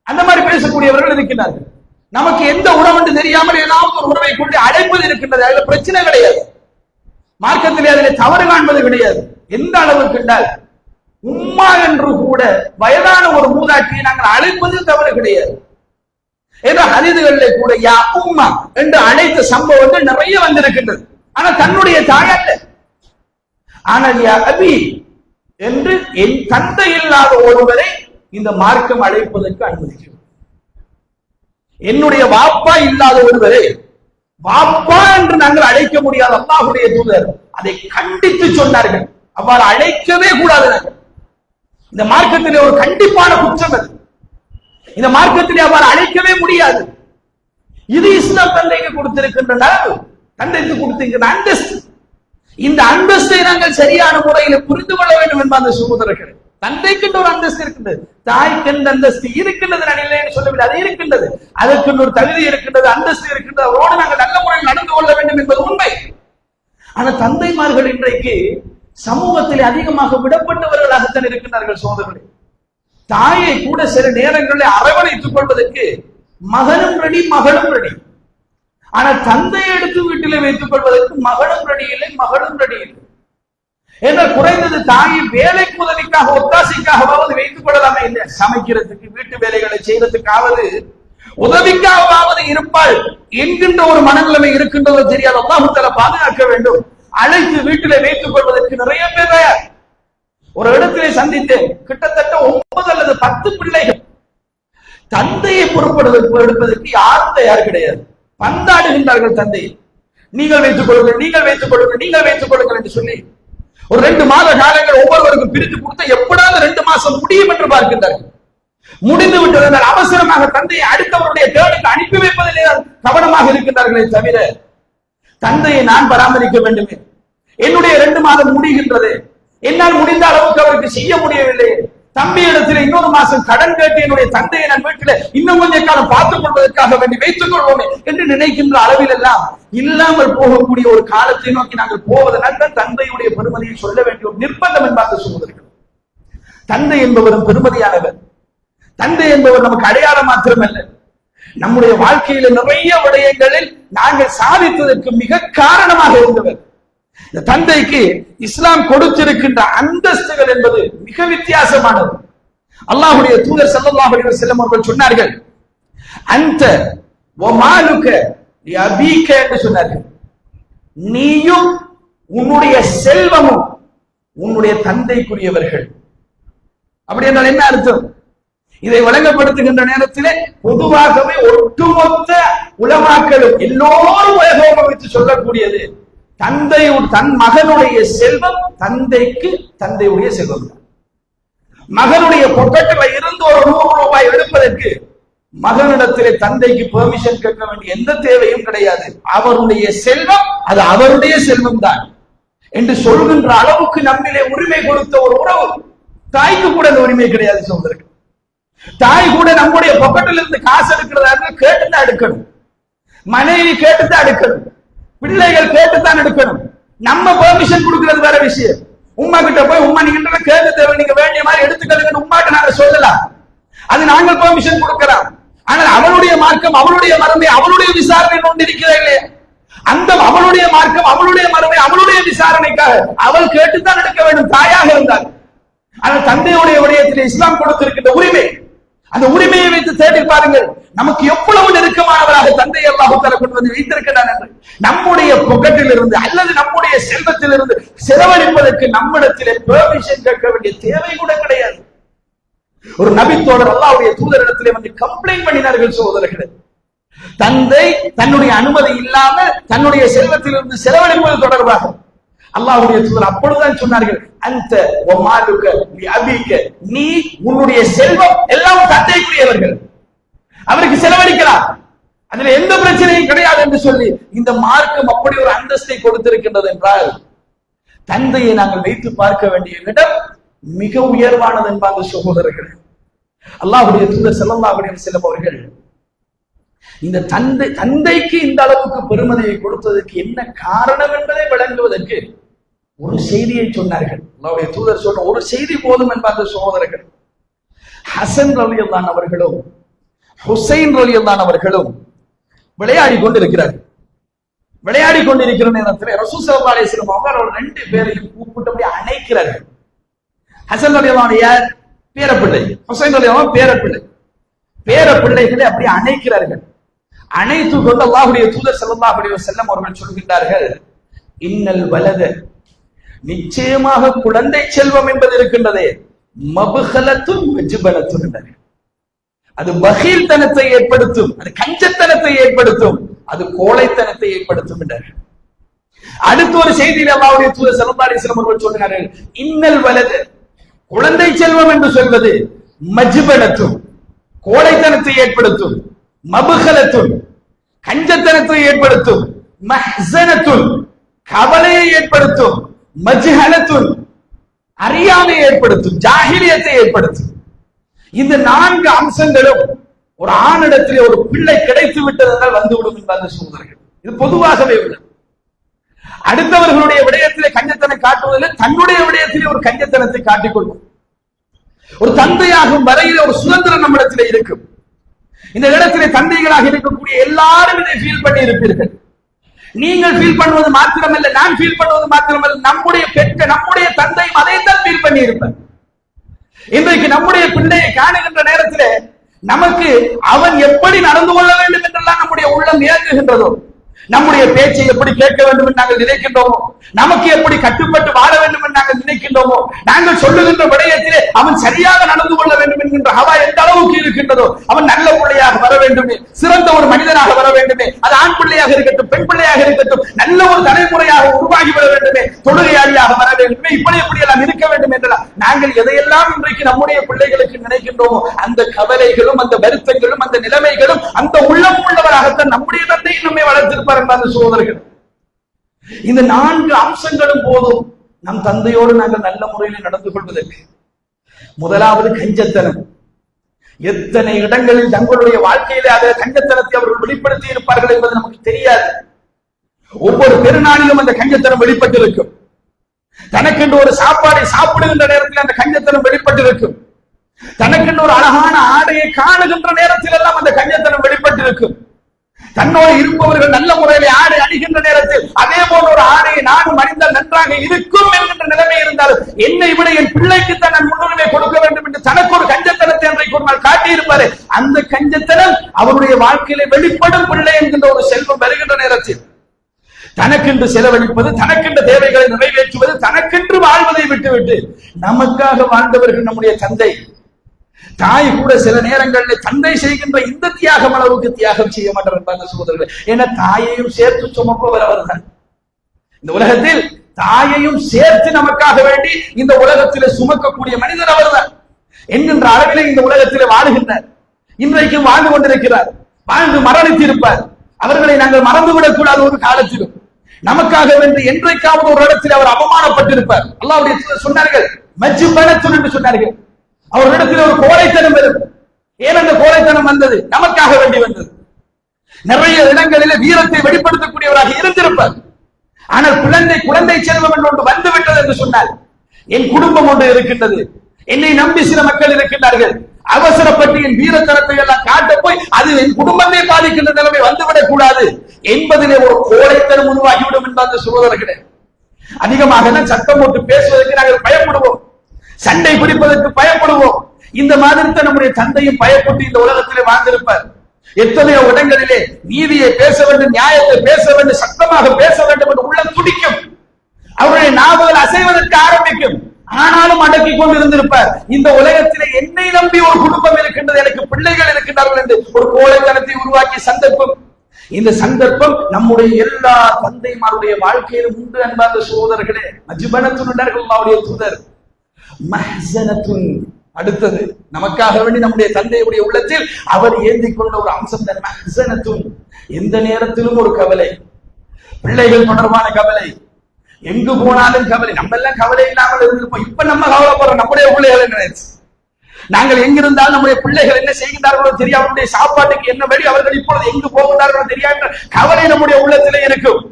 அந்த மாதிரி பேசக்கூடியவர்கள் இருக்கின்றார்கள். நமக்கு எந்த உறவு என்று தெரியாமல் ஏதாவது ஒரு உறவை கொண்டு அழைப்பது இருக்கின்றது, அதுல பிரச்சனை கிடையாது, மார்க்கத்திலே அதில் தவறு காண்பது கிடையாது. எந்த அளவுக்கு என்றால் உம்மா என்று கூட வயதான ஒரு மூதாட்டியை நாங்கள் அழைப்பதில் தவறு கிடையாது. ஏதோ ஹதீதுகளிலே கூட யா உம்மா என்று அழைத்த சம்பவங்கள் நிறைய வந்திருக்கின்றது. ஆனா தன்னுடைய தாயல்ல. ஆனால் யா அபி என்று என் தந்தை இல்லாத ஒருவரை இந்த மார்க்கம் அழைப்பதற்கு அனுமதிக்கிறது. என்னுடைய வாப்பா இல்லாத ஒருவரை வாப்பா என்று நாங்கள் அழைக்க முடியாது. அல்லாஹ்வுடைய தூதர் அதை கண்டித்து சொன்னார்கள். அவ்வாறு அழைக்கவே கூடாது. இந்த மார்க்கத்திலே ஒரு கண்டிப்பான குற்றம் அது. இந்த மார்க்கத்திலே அவ்வாறு அழைக்கவே முடியாது. இது இஸ்லாம் தந்தைக்கு கொடுத்திருக்கின்ற நலவு, தந்தைக்கு கொடுத்திருக்கின்ற அந்தஸ்து. இந்த அந்தஸ்தை நாங்கள் சரியான முறையில் புரிந்து கொள்ள வேண்டும் என்பது அந்த சகோதரர்கள். தந்தைக்கு ஒரு அந்தஸ்து இருக்கின்றது, தாய்க்கு எந்த அந்தஸ்து இருக்கின்றது நான் இல்லைன்னு சொல்லவில்லை, அது இருக்கின்றது. அதற்கு ஒரு தகுதி இருக்கின்றது, அந்தஸ்து இருக்கின்றது. அவரோடு நாங்கள் நல்ல முறையில் நடந்து கொள்ள வேண்டும் என்பது உண்மை. ஆனா தந்தைமார்கள் இன்றைக்கு சமூகத்தில் அதிகமாக விடப்பட்டவர்களாகத்தான் இருக்கின்றார்கள் சோதரர்களே. தாயை கூட சில நேரங்களில் அரவணைத்துக் கொள்வதற்கு மகனும் ரெடி, மகளும் ரெடி. ஆனா தந்தையை எடுத்து வீட்டிலே வைத்துக் கொள்வதற்கு மகனும் ரெடி இல்லை, மகளும் ரெடி இல்லை. ஏன்னா குறைந்தது தாயை வேலைக்கு உதவிக்காக ஒத்தாசைக்காகவாவது வைத்துக் கொள்ளலாமே இல்லை, சமைக்கிறதுக்கு வீட்டு வேலைகளை செய்யறதுக்காவது உதவிக்காகவாவது இருப்பாள் என்கின்ற ஒரு மனநிலைமை இருக்கின்றதோ தெரியாது. அல்லாஹ் தஆலா பாதுகாக்க வேண்டும். அழைத்து வீட்டிலே வைத்துக் கொள்வதற்கு நிறைய பேர் தயார். ஒரு இடத்திலே சந்தித்தேன், கிட்டத்தட்ட 9 அல்லது 10 பிள்ளைகள். தந்தையை பொறுப்படுவதற்கு யாரும் தயார் கிடையாது. பந்தாடுகின்றார்கள் தந்தையை. நீங்கள் வைத்துக் கொள்ளுங்கள், நீங்கள் வைத்துக் கொள்ளுங்கள், நீங்கள் வைத்துக் கொள்ளுங்கள் என்று சொல்லி ஒரு 2 மாத காலங்கள் ஒவ்வொருவருக்கும் பிரித்து கொடுத்த எப்படாவது 2 மாசம் முடியும் என்று பார்க்கின்றார்கள். முடிந்து விட்டதனால் அவசரமாக தந்தையை அடுத்தவருடைய தேவைக்கு அனுப்பி வைப்பதிலே கவனமாக இருக்கின்றார்களே தவிர தந்தையை நான் பராமரிக்க வேண்டுமே, என்னுடைய 2 மாதம் முடிகின்றது, என்னால் முடிந்த அளவுக்கு அவருக்கு செய்ய முடியவில்லை, தம்பி இடத்துல இன்னொரு மாசம் கடன் கேட்டு என்னுடைய தந்தையை நான் வீட்டில் இன்னும் கொஞ்ச காலம் பார்த்துக் கொள்வதற்காக வேண்டி வைத்துக் கொள்வோமே என்று நினைக்கின்ற அளவில் எல்லாம் இல்லாமல் போகக்கூடிய ஒரு காலத்தை நோக்கி நாங்கள் போவதனால் தான் தந்தையுடைய பெருமதியை சொல்ல வேண்டிய ஒரு நிர்பந்தம் என்பார்கள் சொல்வதற்கு. தந்தை என்பவரும் பெருமதியானவர். தந்தை என்பவர் நமக்கு அடையாளம் மாத்திரமல்ல, நம்முடைய வாழ்க்கையில நிறைய விடயங்களில் நாங்கள் சாதித்ததற்கு மிக காரணமாக இருந்தவர். இந்த தந்தைக்கு இஸ்லாம் கொடுத்திருக்கின்ற அந்தஸ்துகள் என்பது மிக வித்தியாசமானது. அல்லாஹ்வுடைய தூதர் ஸல்லல்லாஹு அலைஹி வஸல்லம் அவர்கள் சொன்னார்கள், அந்த வமாலுக லிஅபீக என்று சொன்னார்கள். நீயும் உன்னுடைய செல்வமும் உன்னுடைய தந்தைக்குரியவர்கள். அப்படி என்றால் என்ன அர்த்தம்? இதை வழங்கப்படுத்துகின்ற நேரத்திலே பொதுவாகவே ஒட்டுமொத்த உலமாக்களும் எல்லோரும் வைத்து சொல்லக்கூடியது, தன் மகனுடைய செல்வம் தந்தைக்கு தந்தையுடைய செல்வம் தான். மகனுடைய பொக்கெட்டில் இருந்து ஒரு 100 ரூபாய் எடுப்பதற்கு மகனிடத்திலே தந்தைக்கு பெர்மிஷன் கேட்க வேண்டிய எந்த தேவையும் கிடையாது. அவருடைய செல்வம் அது அவருடைய செல்வம் தான் என்று சொல்கின்ற அளவுக்கு நம்மிலே உரிமை கொடுத்த ஒரு உறவு. தாய்க்கு கூட அந்த உரிமை கிடையாது சகோதரர்கள். தாய் கூட நம்முடைய பொக்கெட்டில் இருந்து காசு எடுக்கிறதா கேட்டுதான் எடுக்கணும், மனைவி கேட்டுதான் எடுக்கணும், பிள்ளைகள் கேட்டுத்தான் எடுக்கணும். நம்ம பெர்மிஷன் கொடுக்கிறது வேற விஷயம். உம்மா கிட்ட போய் உம்மா நீங்க கேட்க தேவை, நீங்க வேண்டிய மாதிரி எடுத்துக்கலுங்க உம்மாட்ட நாங்க சொல்லலாம், அது நாங்கள் பெர்மிஷன் கொடுக்கலாம். ஆனால் அவளுடைய மார்க்கம், அவளுடைய மரபை, அவளுடைய விசாரணை கொண்டிருக்கிறதா இல்லையா? அந்த அவளுடைய மார்க்கம், அவளுடைய மரபை, அவளுடைய விசாரணைக்காக அவள் கேட்டுத்தான் எடுக்க வேண்டும், தாயாக இருந்தால். ஆனால் தந்தையுடைய விடயத்தில் இஸ்லாம் கொடுத்திருக்கின்ற உரிமை, அந்த உரிமையை வைத்து தேடி பாருங்கள், நமக்கு எவ்வளவு நெருக்கமானவராக தந்தை அல்லாஹ் தஆலா கொண்டு வந்து வைத்திருக்கிறார் என்று. நம்முடைய பொக்கெட்டில் இருந்து அல்லது நம்முடைய செல்வத்தில் இருந்து செலவழிப்பதற்கு நம்மிடத்திலே பெர்மிஷன் கேட்க வேண்டிய தேவை கூட கிடையாது. ஒரு நபித்தோழர் அல்லாஹ்வுடைய தூதரிடத்திலே வந்து கம்ப்ளைண்ட் பண்ணினார்கள் சகோதரர்களே, தந்தை தன்னுடைய அனுமதி இல்லாமல் தன்னுடைய செல்வத்தில் இருந்து செலவழிப்பது தொடர்பாக. அல்லாஹ்வுடைய தூதர் அப்பொழுதுதான் சொன்னார்கள், அந்த வமாலுக லிஅபீக, நீ உன்னுடைய செல்வம் எல்லாம் தந்தைக்குரியவர்கள், அவருக்கு செலவழிக்கலாம், அதுல எந்த பிரச்சனையும் கிடையாது என்று சொல்லி இந்த மார்க்கம் அப்படி ஒரு அந்தஸ்தை கொடுத்திருக்கின்றது என்றால் தந்தையை நாங்கள் வைத்து பார்க்க வேண்டிய இடம் மிக உயர்வானது என்பார்கள் சகோதரர்கள். அல்லாஹ்வுடைய தூதர் ஸல்லல்லாஹு அலைஹி வஸல்லம் அவர்கள் இந்த தந்தைக்கு இந்த அளவுக்கு பெருமதியை கொடுத்ததற்கு என்ன காரணம் என்பதை விளங்குவதற்கு ஒரு செய்தியை சொன்னார்கள். அல்லாஹ்வுடைய தூதர் சொன்ன ஒரு செய்தி போதும் என்பார் சகோதரர்கள். ஹசன் ரலியல்லாஹு அவர்களும் ஹுசைன் ரலியல்லாஹு அவர்களும் விளையாடி கொண்டிருக்கிறார்கள். விளையாடி கொண்டிருக்கிற நேரத்தில் ரசூல் ஸல்லல்லாஹு அலைஹி வஸல்லம் அவர்கள் ரெண்டு பேரையும் கூப்பிட்டு அப்படியே அணைக்கிறார்கள். ஹசன் ரலியல்லாஹு யார்? பேரப்பிள்ளை. ஹுசைன் ரலியல்லாஹு பேரப்பிள்ளை. பேரப்பிள்ளைகளை அப்படி அணைக்கிறார்கள். அணைத்து கொண்டு அல்லாஹ்வுடைய தூதர் ஸல்லல்லாஹு அலைஹி வஸல்லம் அவர்கள் சொல்கிறார்கள், இன்னல் வலத, நிச்சயமாக குழந்தை செல்வம் என்பது இருக்கின்றதே, மபுகலத்தும் வஜ்பலத்தும் என்றார்கள். அது பகீல்தனத்தை ஏற்படுத்தும், அது கஞ்சத்தனத்தை ஏற்படுத்தும், அது கோழைத்தனத்தை ஏற்படுத்தும் என்றார்கள். அடுத்த ஒரு செய்தியில் அல்லாஹ்வுடைய தூதர் ஸல்லல்லாஹு அலைஹி வஸல்லம் அவர்கள் சொல்கிறார்கள், இன்னல் வலத, குழந்தை செல்வம் என்று சொல்வது மஜ்பலத்தும், கோழைத்தனத்தை ஏற்படுத்தும், மபுகலத்தும், கஞ்சத்தனத்தை ஏற்படுத்தும், மஹ்ஸனத்துன், கவலையை ஏற்படுத்தும், மஜ்ஹலத்துன், அறியாமையை ஏற்படுத்தும், ஜாஹிலியத்தை ஏற்படுத்தும். இந்த 4 அம்சங்களும் ஒரு ஆணிடத்திலே ஒரு பிள்ளை கிடைத்து விட்டதால் வந்துவிடும் என்பார்கள் சகோதரர்கள். இது பொதுவாகவே உள்ளது. அடுத்தவர்களுடைய விடயத்திலே கஞ்சத்தனை காட்டுவதில்லை, தன்னுடைய விடயத்திலே ஒரு கஞ்சத்தனத்தை காட்டிக்கொள்ளும். ஒரு தந்தையாகும் வரையிலே ஒரு சுதந்திரம் நம்மிடத்திலே இருக்கும். இந்த இடத்திலே தந்தைகளாக இருக்கக்கூடிய எல்லாரும் இதை ஃபீல் பண்ணி இருப்பீர்கள். நீங்கள் ஃபீல் பண்ணுவது மாத்திரமல்ல, நான் ஃபீல் பண்ணுவது மாத்திரமல்ல, நம்முடைய பெற்ற நம்முடைய தந்தையும் அதைத்தான் ஃபீல் பண்ணி இருப்பார். இன்றைக்கு நம்முடைய பிள்ளையை காணுகின்ற நேரத்திலே நமக்கு அவன் எப்படி நடந்து கொள்ள வேண்டும் என்றெல்லாம் நம்முடைய உள்ளம் இயங்குகின்றதோ, நம்முடைய பேச்சை எப்படி கேட்க வேண்டும் என்று நாங்கள் நினைக்கின்றோமோ, நமக்கு எப்படி கட்டுப்பட்டு வாழ வேண்டும் என்று நாங்கள் நினைக்கின்றோமோ, நாங்கள் சொல்லுகின்ற விடயத்திலே அவன் சரியாக நடந்து கொள்ள வேண்டும் என்கின்ற ஹவா எந்த அளவுக்கு இருக்கின்றதோ, அவன் நல்ல பிள்ளையாக வர வேண்டுமே, சிறந்த ஒரு மனிதனாக வர வேண்டுமே, அது ஆண் பிள்ளையாக இருக்கட்டும் பெண் பிள்ளையாக இருக்கட்டும், நல்ல ஒரு தலைமுறையாக உருவாகி வர வேண்டுமே, தொழுகையாளியாக வர வேண்டுமே, இப்படி எப்படி எல்லாம் இருக்க வேண்டும் என்றெல்லாம் நாங்கள் எதையெல்லாம் இன்றைக்கு நம்முடைய பிள்ளைகளுக்கு நினைக்கின்றோமோ, அந்த கவலைகளும் அந்த வருத்தங்களும் அந்த நிலைமைகளும் அந்த உள்ளம் உள்ளவராகத்தான் நம்முடைய தந்தை நம்மை வளர்த்திருப்பார் என்பார்கள் சகோதரர்கள். இந்த 4 அம்சங்களும் போதும் நம் தந்தையோடு நாங்கள் நல்ல முறையில் நடந்து கொள்வதற்கு. முதலாவது கஞ்சத்தனம். எத்தனை இடங்களில் தங்களுடைய வாழ்க்கையிலே அதை கஞ்சத்தனத்தை அவர்கள் வெளிப்படுத்தி இருப்பார்கள் என்பது நமக்கு தெரியாது. ஒவ்வொரு பெருநாளிலும் அந்த கஞ்சத்தனம் வெளிப்பட்டிருக்கும். தனக்கென்று ஒரு சாப்பாடை சாப்பிடுகின்ற நேரத்தில் அந்த கஞ்சத்தனம் வெளிப்பட்டிருக்கும். தனக்கென்று ஒரு அழகான ஆடையை காணுகின்ற நேரத்தில் எல்லாம் அந்த கஞ்சத்தனம் வெளிப்பட்டிருக்கும். தன்னோடு இருப்பவர்கள் நல்ல முறையில் ஆடை அணிகின்ற நேரத்தில் அதே போன்ற ஒரு ஆடையை நானும் அணிந்தால் நன்றாக இருக்கும் என்கின்ற நிலைமை இருந்தாலும், என்னை விட என் பிள்ளைக்கு தான் நான் முன்னுரிமை கொடுக்க வேண்டும் என்று தனக்கு ஒரு கஞ்சத்தனத்தை அன்றைக்கு ஒரு நாள் காட்டியிருப்பாரு. அந்த கஞ்சத்தனம் அவருடைய வாழ்க்கையிலே வெளிப்படும் பிள்ளை என்கின்ற ஒரு செல்வம் வருகின்ற நேரத்தில் தனக்கென்று செலவழிப்பது, தனக்கென்று தேவைகளை நிறைவேற்றுவது, தனக்கென்று வாழ்வதை விட்டுவிட்டு நமக்காக வாழ்ந்தவர்கள் நம்முடைய தந்தை. தாய் கூட சில நேரங்களில் தந்தை செய்கின்ற இந்த தியாகம் அளவுக்கு தியாகம் செய்ய மாட்டார் என்பார்கள் சகோதரர்கள். ஏன்னா தாயையும் சேர்த்து சுமப்பவர் அவர்தான். இந்த உலகத்தில் தாயையும் சேர்த்து நமக்காக வேண்டி இந்த உலகத்திலே சுமக்கக்கூடிய மனிதர் அவர்தான் என்கின்ற அளவிலே இந்த உலகத்திலே வாழுகின்றார். இன்றைக்கும் வாழ்ந்து கொண்டிருக்கிறார், வாழ்ந்து மரணித்திருப்பார். அவர்களை நாங்கள் மறந்துவிடக் கூடாத ஒரு காலத்திலும் நமக்காக வேண்டி என்றைக்காவது ஒரு இடத்தில் அவர் அவமானப்பட்டிருப்பார். அல்லாஹ்வுடைய சொன்னார்கள் மஜ்பலத்துன் என்று சொன்னார்கள். அவர்களிடத்தில் ஒரு கோழைத்தனம் வரும். ஏன் அந்த கோழைத்தனம் வந்தது? நமக்காக வேண்டி வந்தது. நிறைய இடங்களிலே வீரத்தை வெளிப்படுத்தக்கூடியவராக இருந்திருப்பார். ஆனால் குழந்தை செல்வம் என்று ஒன்று வந்துவிட்டது என்று சொன்னால், என் குடும்பம் ஒன்று இருக்கின்றது, என்னை நம்பி சில மக்கள் இருக்கின்றார்கள், அவசரப்பட்டு என் வீரத்தனத்தை எல்லாம் காட்ட போய் அது என் குடும்பத்தை பாதிக்கின்ற நிலைமை வந்துவிடக் கூடாது என்பதிலே ஒரு கோழைத்தனம் உருவாகிவிடும் என்பார்கள் சகோதரர்களே. அதிகமாக சத்தம் போட்டு பேசுவதற்கு நாங்கள் பயப்படுவோம், சண்டை பிடிப்பதற்கு பயப்படுவோம். இந்த மாதிரி நம்முடைய தந்தையும் பயப்பட்டு இந்த உலகத்திலே வாழ்ந்திருப்பார். எத்தனையோ இடங்களிலே நீதியை பேச வேண்டும், நியாயத்தை பேச வேண்டும், சத்தமாக பேச வேண்டும் என்று உள்ள துடிக்கும். அவருடைய நாவுகள் அசைவதற்கு ஆரம்பிக்கும். ஆனாலும் அடக்கி கொண்டு இருந்திருப்பார். இந்த உலகத்திலே என்னை நம்பி ஒரு குடும்பம் இருக்கின்றது, எனக்கு பிள்ளைகள் இருக்கின்றார்கள் என்று ஒரு கோழைத்தனத்தை உருவாக்கிய சந்தர்ப்பம். இந்த சந்தர்ப்பம் நம்முடைய எல்லா தந்தைமாருடைய வாழ்க்கையிலும் உண்டு அன்பார்ந்த சகோதரர்களே. மஜ்பலத்துன் அல்லாஹ்வுடைய தூதர். மஹ்ஸனத்துன், அடுத்தது நமக்காக வேண்டி நம்முடைய தந்தையுடைய உள்ளத்தில் அவர் ஏந்தி கொண்ட ஒரு அம்சம் தான் மஹ்ஸனத்துன். எந்த நேரத்திலும் ஒரு கவலை, பிள்ளைகள் தொடர்பான கவலை, எங்கு போனாலும் கவலை. நம்ம எல்லாம் கவலை இல்லாமல் இருந்திருப்போம். இப்ப நம்ம கவலைப்படுறோம் நம்முடைய பிள்ளைகளை நினைச்சு. நாங்கள் எங்கிருந்தாலும் நம்முடைய பிள்ளைகள் என்ன செய்கின்றார்களோ தெரியும், அவருடைய சாப்பாட்டுக்கு என்ன வழி, அவர்கள் இப்பொழுது எங்கு போகின்றார்களோ தெரியாத கவலை நம்முடைய உள்ளத்திலே இருக்கும்.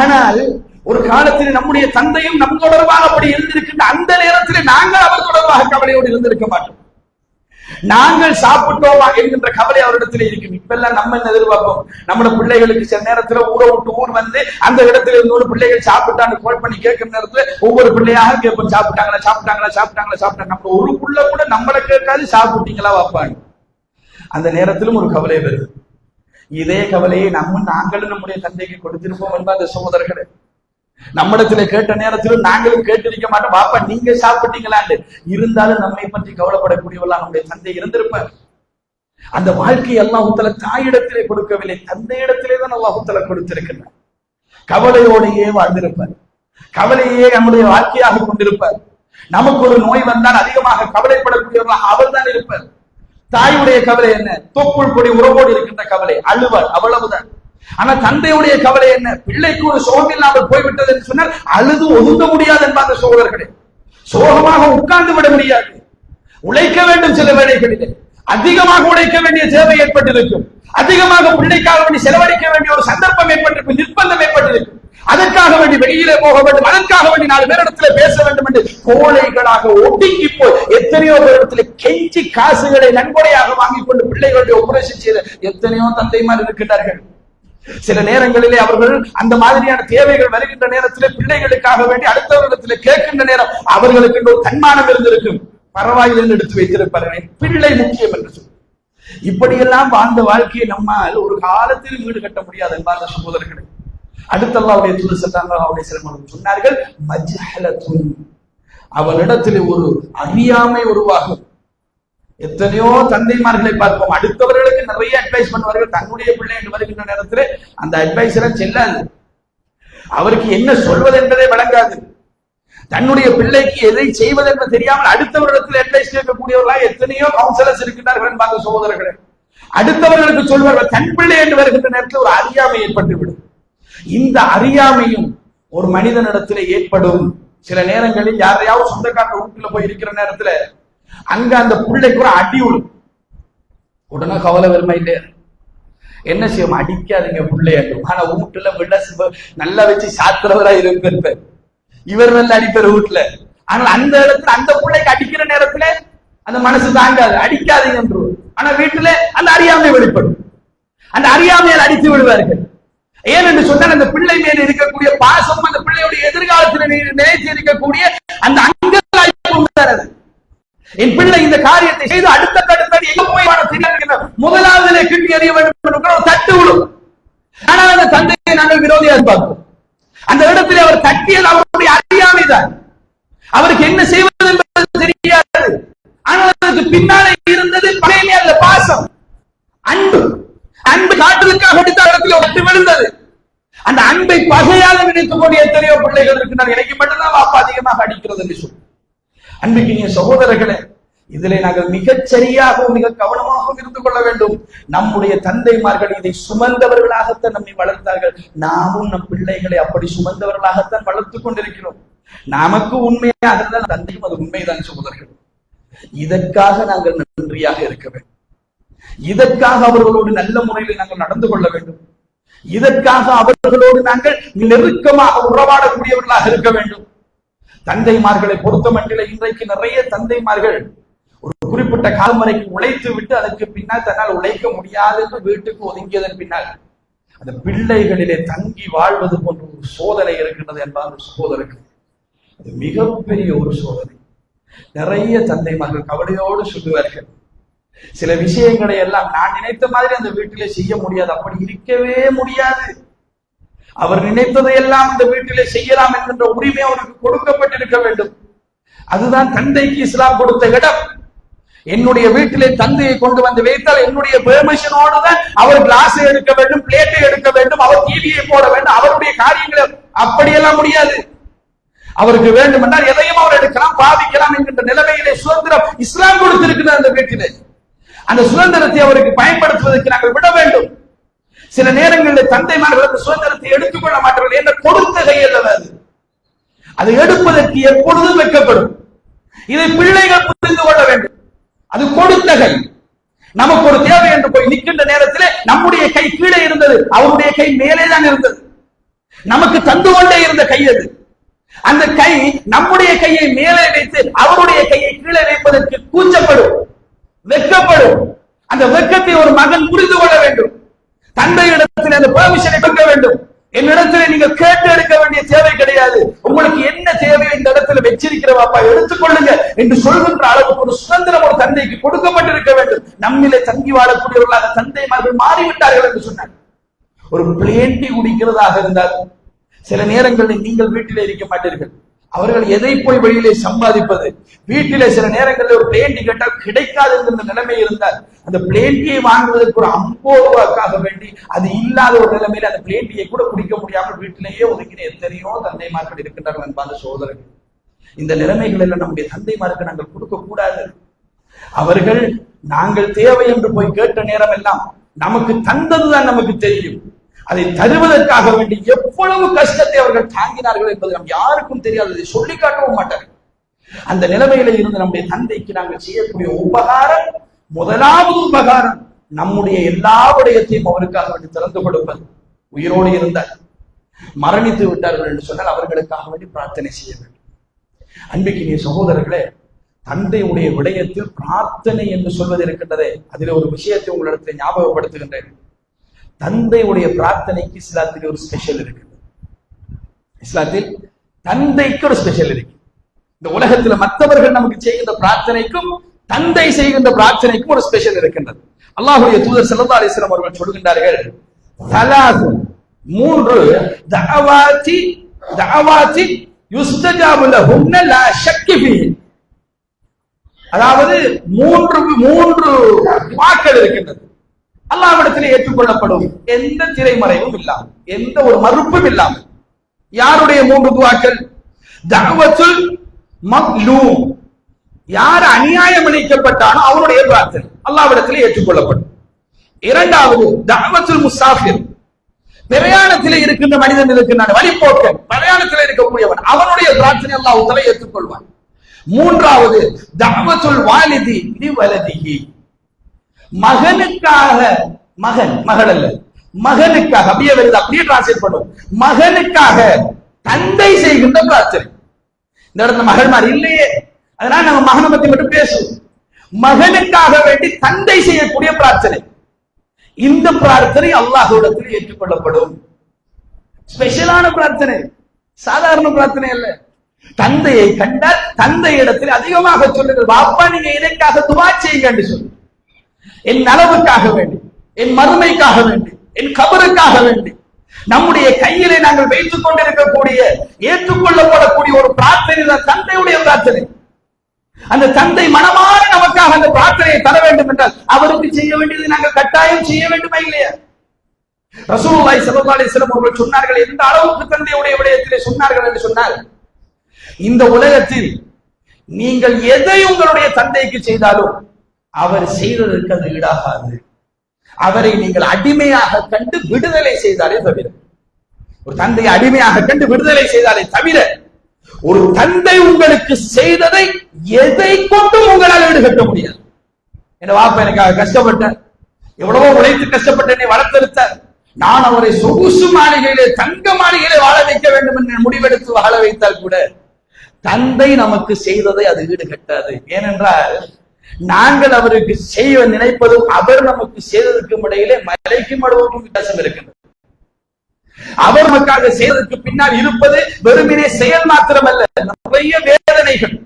ஆனால் ஒரு காலத்தில் நம்முடைய தந்தையும் நம் தொடர்பாக அப்படி இருந்திருக்கின்ற அந்த நேரத்தில் நாங்கள் அவர் தொடர்பாக கவலையோடு இருந்திருக்க மாட்டோம். நாங்கள் சாப்பிட்டோமா என்கின்ற கவலை அவரிடத்தில் இருக்கும். இப்பெல்லாம் நம்ம என்ன எதிர்பார்ப்போம்? நம்ம பிள்ளைகளுக்கு சில நேரத்தில் ஊரை விட்டு ஊர் வந்து அந்த இடத்துல இருந்து பிள்ளைகள் சாப்பிட்டான்னு கால் பண்ணி கேட்கிற நேரத்துல ஒவ்வொரு பிள்ளையாக கேட்போம், சாப்பிட்டாங்களா சாப்பிட்டாங்களா சாப்பிட்டாங்களா சாப்பிட்டாங்க. நம்ம ஒரு புள்ள கூட நம்மளை கேட்காது சாப்பிட்டீங்களா வைப்பாங்க. அந்த நேரத்திலும் ஒரு கவலை வருது. இதே கவலையை நாங்களும் நம்முடைய தந்தைக்கு கொடுத்திருப்போம் என்பது அந்த சகோதரர்களே. நம்மிடத்துல கேட்ட நேரத்திலும் நாங்களும் கேட்டிருக்க மாட்டோம், பாப்பா நீங்க சாப்பிட்டீங்களான்னு. இருந்தாலும் நம்மை பற்றி கவலைப்படக்கூடியவர்களாக நம்முடைய தந்தை இருந்திருப்பார். அந்த வாழ்க்கையை அல்லாஹ் தாயிடத்திலே கொடுக்கவில்லை, தந்தையிடத்திலே தான் அல்லாஹ் கொடுத்திருக்கிறார். கவலையோடையே வாழ்ந்திருப்பார், கவலையே நம்முடைய வாழ்க்கையாக கொண்டிருப்பார். நமக்கு ஒரு நோய் வந்தால் அதிகமாக கவலைப்படக்கூடியவர்களாக அவர் தான் இருப்பார். தாயுடைய கவலை என்ன? தொப்புள் கொடி உறவோடு இருக்கின்ற கவலை, அழுவார், அவ்வளவுதான். ஆனா தந்தையுடைய கவலை என்ன? பிள்ளைக்கு ஒரு சோகம் இல்லாமல் போய்விட்டது என்று சொன்னால் அழுது ஒதுங்க முடியாது என்பாங்க சோதரர்களே. சோகமாக உட்கார்ந்து விட முடியாது, உழைக்க வேண்டும். சில வேளைகளிலே அதிகமாக உழைக்க வேண்டிய தேவை ஏற்பட்டிருக்கும், அதிகமாக பிள்ளைக்காக வேண்டி செலவழிக்க வேண்டிய ஒரு சந்தர்ப்பம் ஏற்பட்டிருக்கும், நிர்பந்தம் ஏற்பட்டிருக்கும். அதற்காக வேண்டி வெளியிலே போக வேண்டும், அதற்காக வேண்டி 4 பேரிடத்தில் பேச வேண்டும் என்று கோழைகளாக ஒடுங்கி போய் எத்தனையோ பேரிடத்தில் கெஞ்சி காசுகளை நன்கொடையாக வாங்கிக் கொண்டு பிள்ளைகளுடைய ஆபரேஷன் செய்த எத்தனையோ தந்தைமார் இருக்கின்றார்கள். சில நேரங்களிலே அவர்கள் அந்த மாதிரியான தேவைகள் வருகின்ற நேரத்தில் பிள்ளைகளுக்காக வேண்டி அடுத்தவர்களிடத்தில் கேட்கின்ற நேரம் அவர்களுக்கு ஒரு தன்மானம் இருந்திருக்கும், பரவாயில்லை எடுத்து வைத்திருப்பார்கள். பிள்ளை முக்கியம் என்று சொல்லி இப்படியெல்லாம் வாழ்ந்த வாழ்க்கையை நம்மால் ஒரு காலத்தில் வீடு கட்ட முடியாது என்பார்கள் சகோதரர்களே. அடுத்த அல்லாஹ்வுடைய தூதர் ஸல்லல்லாஹு அலைஹி வஸல்லம் சொன்னார்கள், மஜ்ஹலத்துன், அவனிடத்தில் ஒரு அறியாமை உருவாகும். எத்தனையோ தந்தைமார்களை பார்ப்போம், அடுத்தவர்களுக்கு நிறைய அட்வைஸ் பண்ணுவார்கள். தன்னுடைய பிள்ளை என்று வருகின்ற நேரத்தில் அந்த அட்வைஸ் எல்லாம் செல்லாது, அவருக்கு என்ன சொல்வது என்பதை வழங்காது. தன்னுடைய பிள்ளைக்கு எதை செய்வது என்று தெரியாமல் அடுத்தவர்களிடத்தில் அட்வைஸ் கேட்கக்கூடியவர்களாக எத்தனையோ கவுன்சிலர்ஸ் இருக்கின்றார்கள் என்பாங்க சகோதரர்களே. அடுத்தவர்களுக்கு சொல்வார்கள், தன் பிள்ளை என்று வருகின்ற நேரத்தில் ஒரு அறியாமை ஏற்பட்டுவிடும். இந்த அறியாமையும் ஒரு மனிதனிடத்தில் ஏற்படும். சில நேரங்களில் யாரையாவது சொந்தக்கார வீட்டுல போய் இருக்கிற நேரத்துல அங்க அந்த பிள்ளைக்கு ஒரு அடி விடும், உடனே கவலை வருமா இல்லையா? என்ன செய்யும்? அடிக்காதீங்க பிள்ளையாட்டு. ஆனா வீட்டுல விட நல்லா வச்சு சாத்துறவரா இருப்பார், இவர் நல்லா அடிப்பார் வீட்டுல. ஆனால் அந்த இடத்துல அந்த பிள்ளைக்கு அடிக்கிற நேரத்துல அந்த மனசு தாங்காது, அடிக்காதீங்க என்று. ஆனா வீட்டுல அந்த அறியாமை வெளிப்படும், அந்த அறியாமையால் அடித்து விடுவார்கள். ஏன் என்று சொன்னால் அந்த பிள்ளை மேல் இருக்கக்கூடிய பாசம், அந்த பிள்ளையுடைய எதிர்காலத்தில் நினைத்து இருக்கக்கூடிய அந்த அங்கலாய்ப்பு. என் பிள்ளை இந்த காரியத்தை செய்து அடுத்த கட்டத்தில் எங்க போய் முதலாவதிலே கிட்டி அறிய வேண்டும் என்று தட்டு விடும். ஆனால் அந்த தந்தையை நாங்கள் விரோதியாக பார்ப்போம். அந்த இடத்தில் அவர் தட்டியது அவருடைய அறியாமைதான், அவருக்கு என்ன செய்வது என்பது தெரியாது. ஆனால் அதற்கு பின்னாலே இருந்தது பகைமை அல்ல, பாசம், அன்பு. அன்பு காட்டுவதற்காக அடித்த இடத்துல ஒட்டு விழுந்தது. அந்த அன்பை பகையாக நினைக்கக்கூடிய எத்தனையோ பிள்ளைகள் இருக்கிறார். எனக்கு மட்டும்தான் வாப்பா அதிகமாக அடிக்கிறது என்று சொல்லி. அன்பிக்கினிய சகோதரர்களே, இதிலே நாங்கள் மிகச் சரியாகவும் மிக கவனமாகவும் இருந்து கொள்ள வேண்டும். நம்முடைய தந்தைமார்கள் இதை சுமந்தவர்களாகத்தான் நம்மை வளர்த்தார்கள். நாமும் நம் பிள்ளைகளை அப்படி சுமந்தவர்களாகத்தான் வளர்த்துக் கொண்டிருக்கிறோம். நமக்கு உண்மையாக இருந்தால் தந்தையும் அது உண்மைதான் சகோதரர்கள். இதற்காக நாங்கள் நன்றியாக இருக்க வேண்டும், இதற்காக அவர்களோடு நல்ல முறையில் நாங்கள் நடந்து கொள்ள வேண்டும், இதற்காக அவர்களோடு நாங்கள் நெருக்கமாக உறவாடக்கூடியவர்களாக இருக்க வேண்டும். தந்தைமார்களை பொறுத்த மட்டில் இன்றைக்கு நிறைய தந்தைமார்கள் ஒரு குறிப்பிட்ட காலம் வரைக்கும் உழைத்து விட்டு அதற்கு பின்னால் தன்னால் உழைக்க முடியாது என்று வீட்டுக்கு ஒதுங்கியதன் பின்னால் அந்த பிள்ளைகளிலே தங்கி வாழ்வது போன்ற ஒரு சோதனை இருக்கின்றது என்பார் சகோதரர்கள். அது மிகப்பெரிய ஒரு சோதனை. நிறைய தந்தைமார்கள் கவலையோடு சொல்லுவார்கள், சில விஷயங்களை எல்லாம் நான் நினைத்த மாதிரி அந்த வீட்டிலே செய்ய முடியாது, அப்படி இருக்கவே முடியாது. அவர் நினைத்ததை எல்லாம் இந்த வீட்டிலே செய்யலாம் என்கின்ற உரிமை அவருக்கு கொடுக்கப்பட்டிருக்க வேண்டும். அதுதான் தந்தைக்கு இஸ்லாம் கொடுத்த இடம். என்னுடைய வீட்டிலே தந்தையை கொண்டு வந்து வைத்தால் என்னுடைய பெர்மிஷனோடு தான் அவர் கிளாஸை எடுக்க வேண்டும், பிளேட்டை எடுக்க வேண்டும், அவர் டிவியை போட வேண்டும், அவருடைய காரியங்களை அப்படியெல்லாம் முடியாது. அவருக்கு வேண்டும் என்றால் எதையும் அவர் எடுக்கலாம், பாவிக்கலாம் என்கின்ற நிலைமையிலே சுதந்திரம் இஸ்லாம் கொடுத்திருக்கிறது அந்த வீட்டிலே. அந்த சுதந்திரத்தை அவருக்கு பயன்படுத்துவதற்கு நாங்கள் விட வேண்டும். சில நேரங்களில் தந்தைமார்கள் சுதந்திரத்தை எடுத்துக்கொள்ள மாட்டார்கள் என்ற கொடுத்த கையில் அது எடுப்பதற்கு எப்பொழுதும் வைக்கப்படும். இதை பிள்ளைகள் புரிந்து கொள்ள வேண்டும். அது கொடுத்த கை. நமக்கு ஒரு தேவை என்று போய் நிற்கின்ற நேரத்தில் நம்முடைய கை கீழே இருந்தது, அவருடைய கை மேலே தான் இருந்தது. நமக்கு தந்து கொண்டே இருந்த கை அது. அந்த கை நம்முடைய கையை மேலே வைத்து அவருடைய கையை கீழே வைப்பதற்கு கூச்சப்படும், வெட்கப்படும். அந்த வெட்கத்தை ஒரு மகன் புரிந்து கொள்ள வேண்டும். தந்தையிடத்தில் அந்த பெர்மிஷனை பெற்க வேண்டும். என்னிடத்தில் நீங்க கேட்டு எடுக்க வேண்டிய தேவை கிடையாது. உங்களுக்கு என்ன தேவையோ இந்த இடத்துல வச்சிருக்கிற பாப்பா எடுத்துக்கொள்ளுங்க என்று சொல்கின்ற அளவுக்கு ஒரு சுதந்திரம் ஒரு தந்தைக்கு கொடுக்கப்பட்டிருக்க வேண்டும். நம்மிலே தங்கி வாழக்கூடியவர்களாக தந்தைமார்கள் மாறிவிட்டார்கள் என்று சொன்னார். ஒரு பிளேன் டீ குடிக்கிறதாக இருந்தால் சில நேரங்களில் நீங்கள் வீட்டிலே இருக்க மாட்டீர்கள். அவர்கள் எதை போய் வெளியிலே சம்பாதிப்பது? வீட்டிலே சில நேரங்களில் ஒரு பிளேன் டீ கேட்டால் கிடைக்காது என்கிற நிலைமை இருந்தால் அந்த பிளேன் டீயை வாங்குவதற்கு ஒரு 50 ரூபாய்க்காக வேண்டி அது இல்லாத ஒரு நிலைமையில அந்த பிளேன் டீயை கூட குடிக்க முடியாமல் வீட்டிலேயே ஒதுக்கின எத்தனையோ தந்தைமார்கள் இருக்கின்றார்கள் என்பாத சோதரர்கள். இந்த நிலைமைகள் எல்லாம் நம்முடைய தந்தைமாருக்கு நாங்கள் கொடுக்க கூடாது. அவர்கள் நாங்கள் தேவை என்று போய் கேட்ட நேரம் எல்லாம் நமக்கு தந்ததுதான் நமக்கு தெரியும். அதை தருவதற்காக வேண்டி எவ்வளவு கஷ்டத்தை அவர்கள் தாங்கினார்கள் என்பது நம் யாருக்கும் தெரியாது. அதை சொல்லி காட்டவும் மாட்டார்கள். அந்த நிலைமையில இருந்து நம்முடைய தந்தைக்கு நாங்கள் செய்யக்கூடிய உபகாரம், முதலாவது உபகாரம் நம்முடைய எல்லா விடயத்தையும் அவருக்காக வேண்டி திறந்து கொடுப்பது. உயிரோடு இருந்தால் மரணித்து விட்டார்கள் என்று சொன்னால் அவர்களுக்காக வேண்டி பிரார்த்தனை செய்ய வேண்டும். அன்பிக்கினிய சகோதரர்களே, தந்தையுடைய விடயத்தில் பிரார்த்தனை என்று சொல்வது இருக்கின்றதே, அதில் ஒரு விஷயத்தை உங்களிடத்தில் ஞாபகப்படுத்துகின்றேன். தந்தையுடைய பிரார்த்தனைக்கு இஸ்லாத்தில் ஒரு ஸ்பெஷல் இருக்கு. இஸ்லாத்தில் தந்தைக்கு ஒரு ஸ்பெஷல் இருக்கு. இந்த உலகத்துல மற்றவர்கள் நமக்கு செய்கின்ற பிரார்த்தனைக்கும் தந்தை செய்கின்ற பிரார்த்தனைக்கும் ஒரு ஸ்பெஷல் இருக்கின்றது. அல்லாஹ்வுடைய தூதர் ஸல்லல்லாஹு அலைஹி வஸல்லம் அவர்கள் சொல்கின்றார்கள், ஸலாஸு, 3 தஅவாதி யுஸ்தஜாபு லஹுன்ன லா ஷக்க ஃபீஹி. அதாவது 3 வாக்கள் இருக்கின்றது. அல்லாஹ்விடத்தில் ஏற்றுக்கொள்ளப்படும், எந்த திரைமறைவும் இல்லாமல், எந்த ஒரு மறுப்பும் இல்லாமல். யாருடைய 3 துஆக்கள்? தஅவத்துல் மக்லூம், யார் அநியாயம் இழைக்கப்பட்டானோ அவருடைய பிரார்த்தனை அல்லாஹ்விடத்தில் ஏற்றுக்கொள்ளப்படும். இரண்டாவது தஅவத்துல் முஸாஃபிர், பிரயாணத்தில் இருக்கின்ற மனிதன் இருக்கின்றான், வழிபோக்கன், பிரயாணத்தில் இருக்கக்கூடியவன், அவனுடைய பிரார்த்தனை அல்லாஹ் தஆலா ஏற்றுக்கொள்வான். மூன்றாவது தஅவத்துல் வாலிதி லிவலதிஹி, மகனுக்காக, மகள் அல்ல, மகனுக்காக, அப்படியே வருது, அப்படியே டிரான்ஸ்லேட் பண்ணுவோம், மகனுக்காக தந்தை செய்கின்ற பிரார்த்தனை. இந்த இடத்துல மகள்மார் இல்லையே, அதனால நம்ம மகனை பத்தி மட்டும் பேசுவோம். மகனுக்காக வேண்டி தந்தை செய்யக்கூடிய பிரார்த்தனை, இந்த பிரார்த்தனை அல்லாஹ்விடத்தில் ஏற்றுக்கொள்ளப்படும். ஸ்பெஷலான பிரார்த்தனை, சாதாரண பிரார்த்தனை அல்ல. தந்தையை கண்டால் தந்தை இடத்தில் அதிகமாக சொல்லுங்கள், பாப்பா நீங்க இதற்காக துவா செய்யுங்க என்று சொல்லு. என் நலவுக்காக வேண்டி, என் மறுமைக்காக வேண்டி, என் கபருக்காக வேண்டி, நம்முடைய கையிலே நாங்கள் வைத்துக் கொண்டிருக்கக்கூடிய ஏற்றுக்கொள்ளப்படக்கூடிய ஒரு பிரார்த்தனை தான் தந்தையுடைய பிரார்த்தனை. அந்த தந்தை மனமாற நமக்காக அந்த பிரார்த்தனையை தர வேண்டும் என்றால் அவருக்கு செய்ய வேண்டியதை நாங்கள் கட்டாயம் செய்ய வேண்டுமா இல்லையா? ரசூலுல்லாஹி ஸல்லல்லாஹு அலைஹி வஸல்லம் அவர்கள் சொன்னார்கள், எந்த அளவுக்கு தந்தையுடைய விடயத்திலே சொன்னார்கள் என்று சொன்னால், இந்த உலகத்தில் நீங்கள் எதை உங்களுடைய தந்தைக்கு செய்தாலும் அவர் செய்ததற்கு அது ஈடாகாது. அவரை நீங்கள் அடிமையாக கண்டு விடுதலை செய்தாலே தவிர, ஒரு தந்தையை அடிமையாக கண்டு விடுதலை செய்தாலே தவிர, ஒரு தந்தை உங்களுக்கு செய்ததை எதை கொண்டும் உங்களால் ஈடுகட்ட முடியாது. என் வாப்பா எனக்காக கஷ்டப்பட்டார், எவ்வளவோ உழைத்து கஷ்டப்பட்டு என்னை வளர்த்தெடுத்தார், நான் அவரை சொகுசு மாளிகையிலே, தங்க மாளிகையிலே வாழ வைக்க வேண்டும் என்று முடிவெடுத்து வாழ வைத்தால் கூட தந்தை நமக்கு செய்ததை அது ஈடுகட்டாது. ஏனென்றால் நாங்கள் அவருக்கு செய்ய நினைப்பதும் அவர் நமக்கு செய்ததற்கும் இடையிலே மலைக்கும் அளவுக்கும் வித்தியாசம் இருக்கின்றது. அவர் நமக்காக செய்ததற்கு பின்னால் இருப்பது வெறுமனே செயல் மாத்திரமல்ல, நிறைய வேதனைகள்.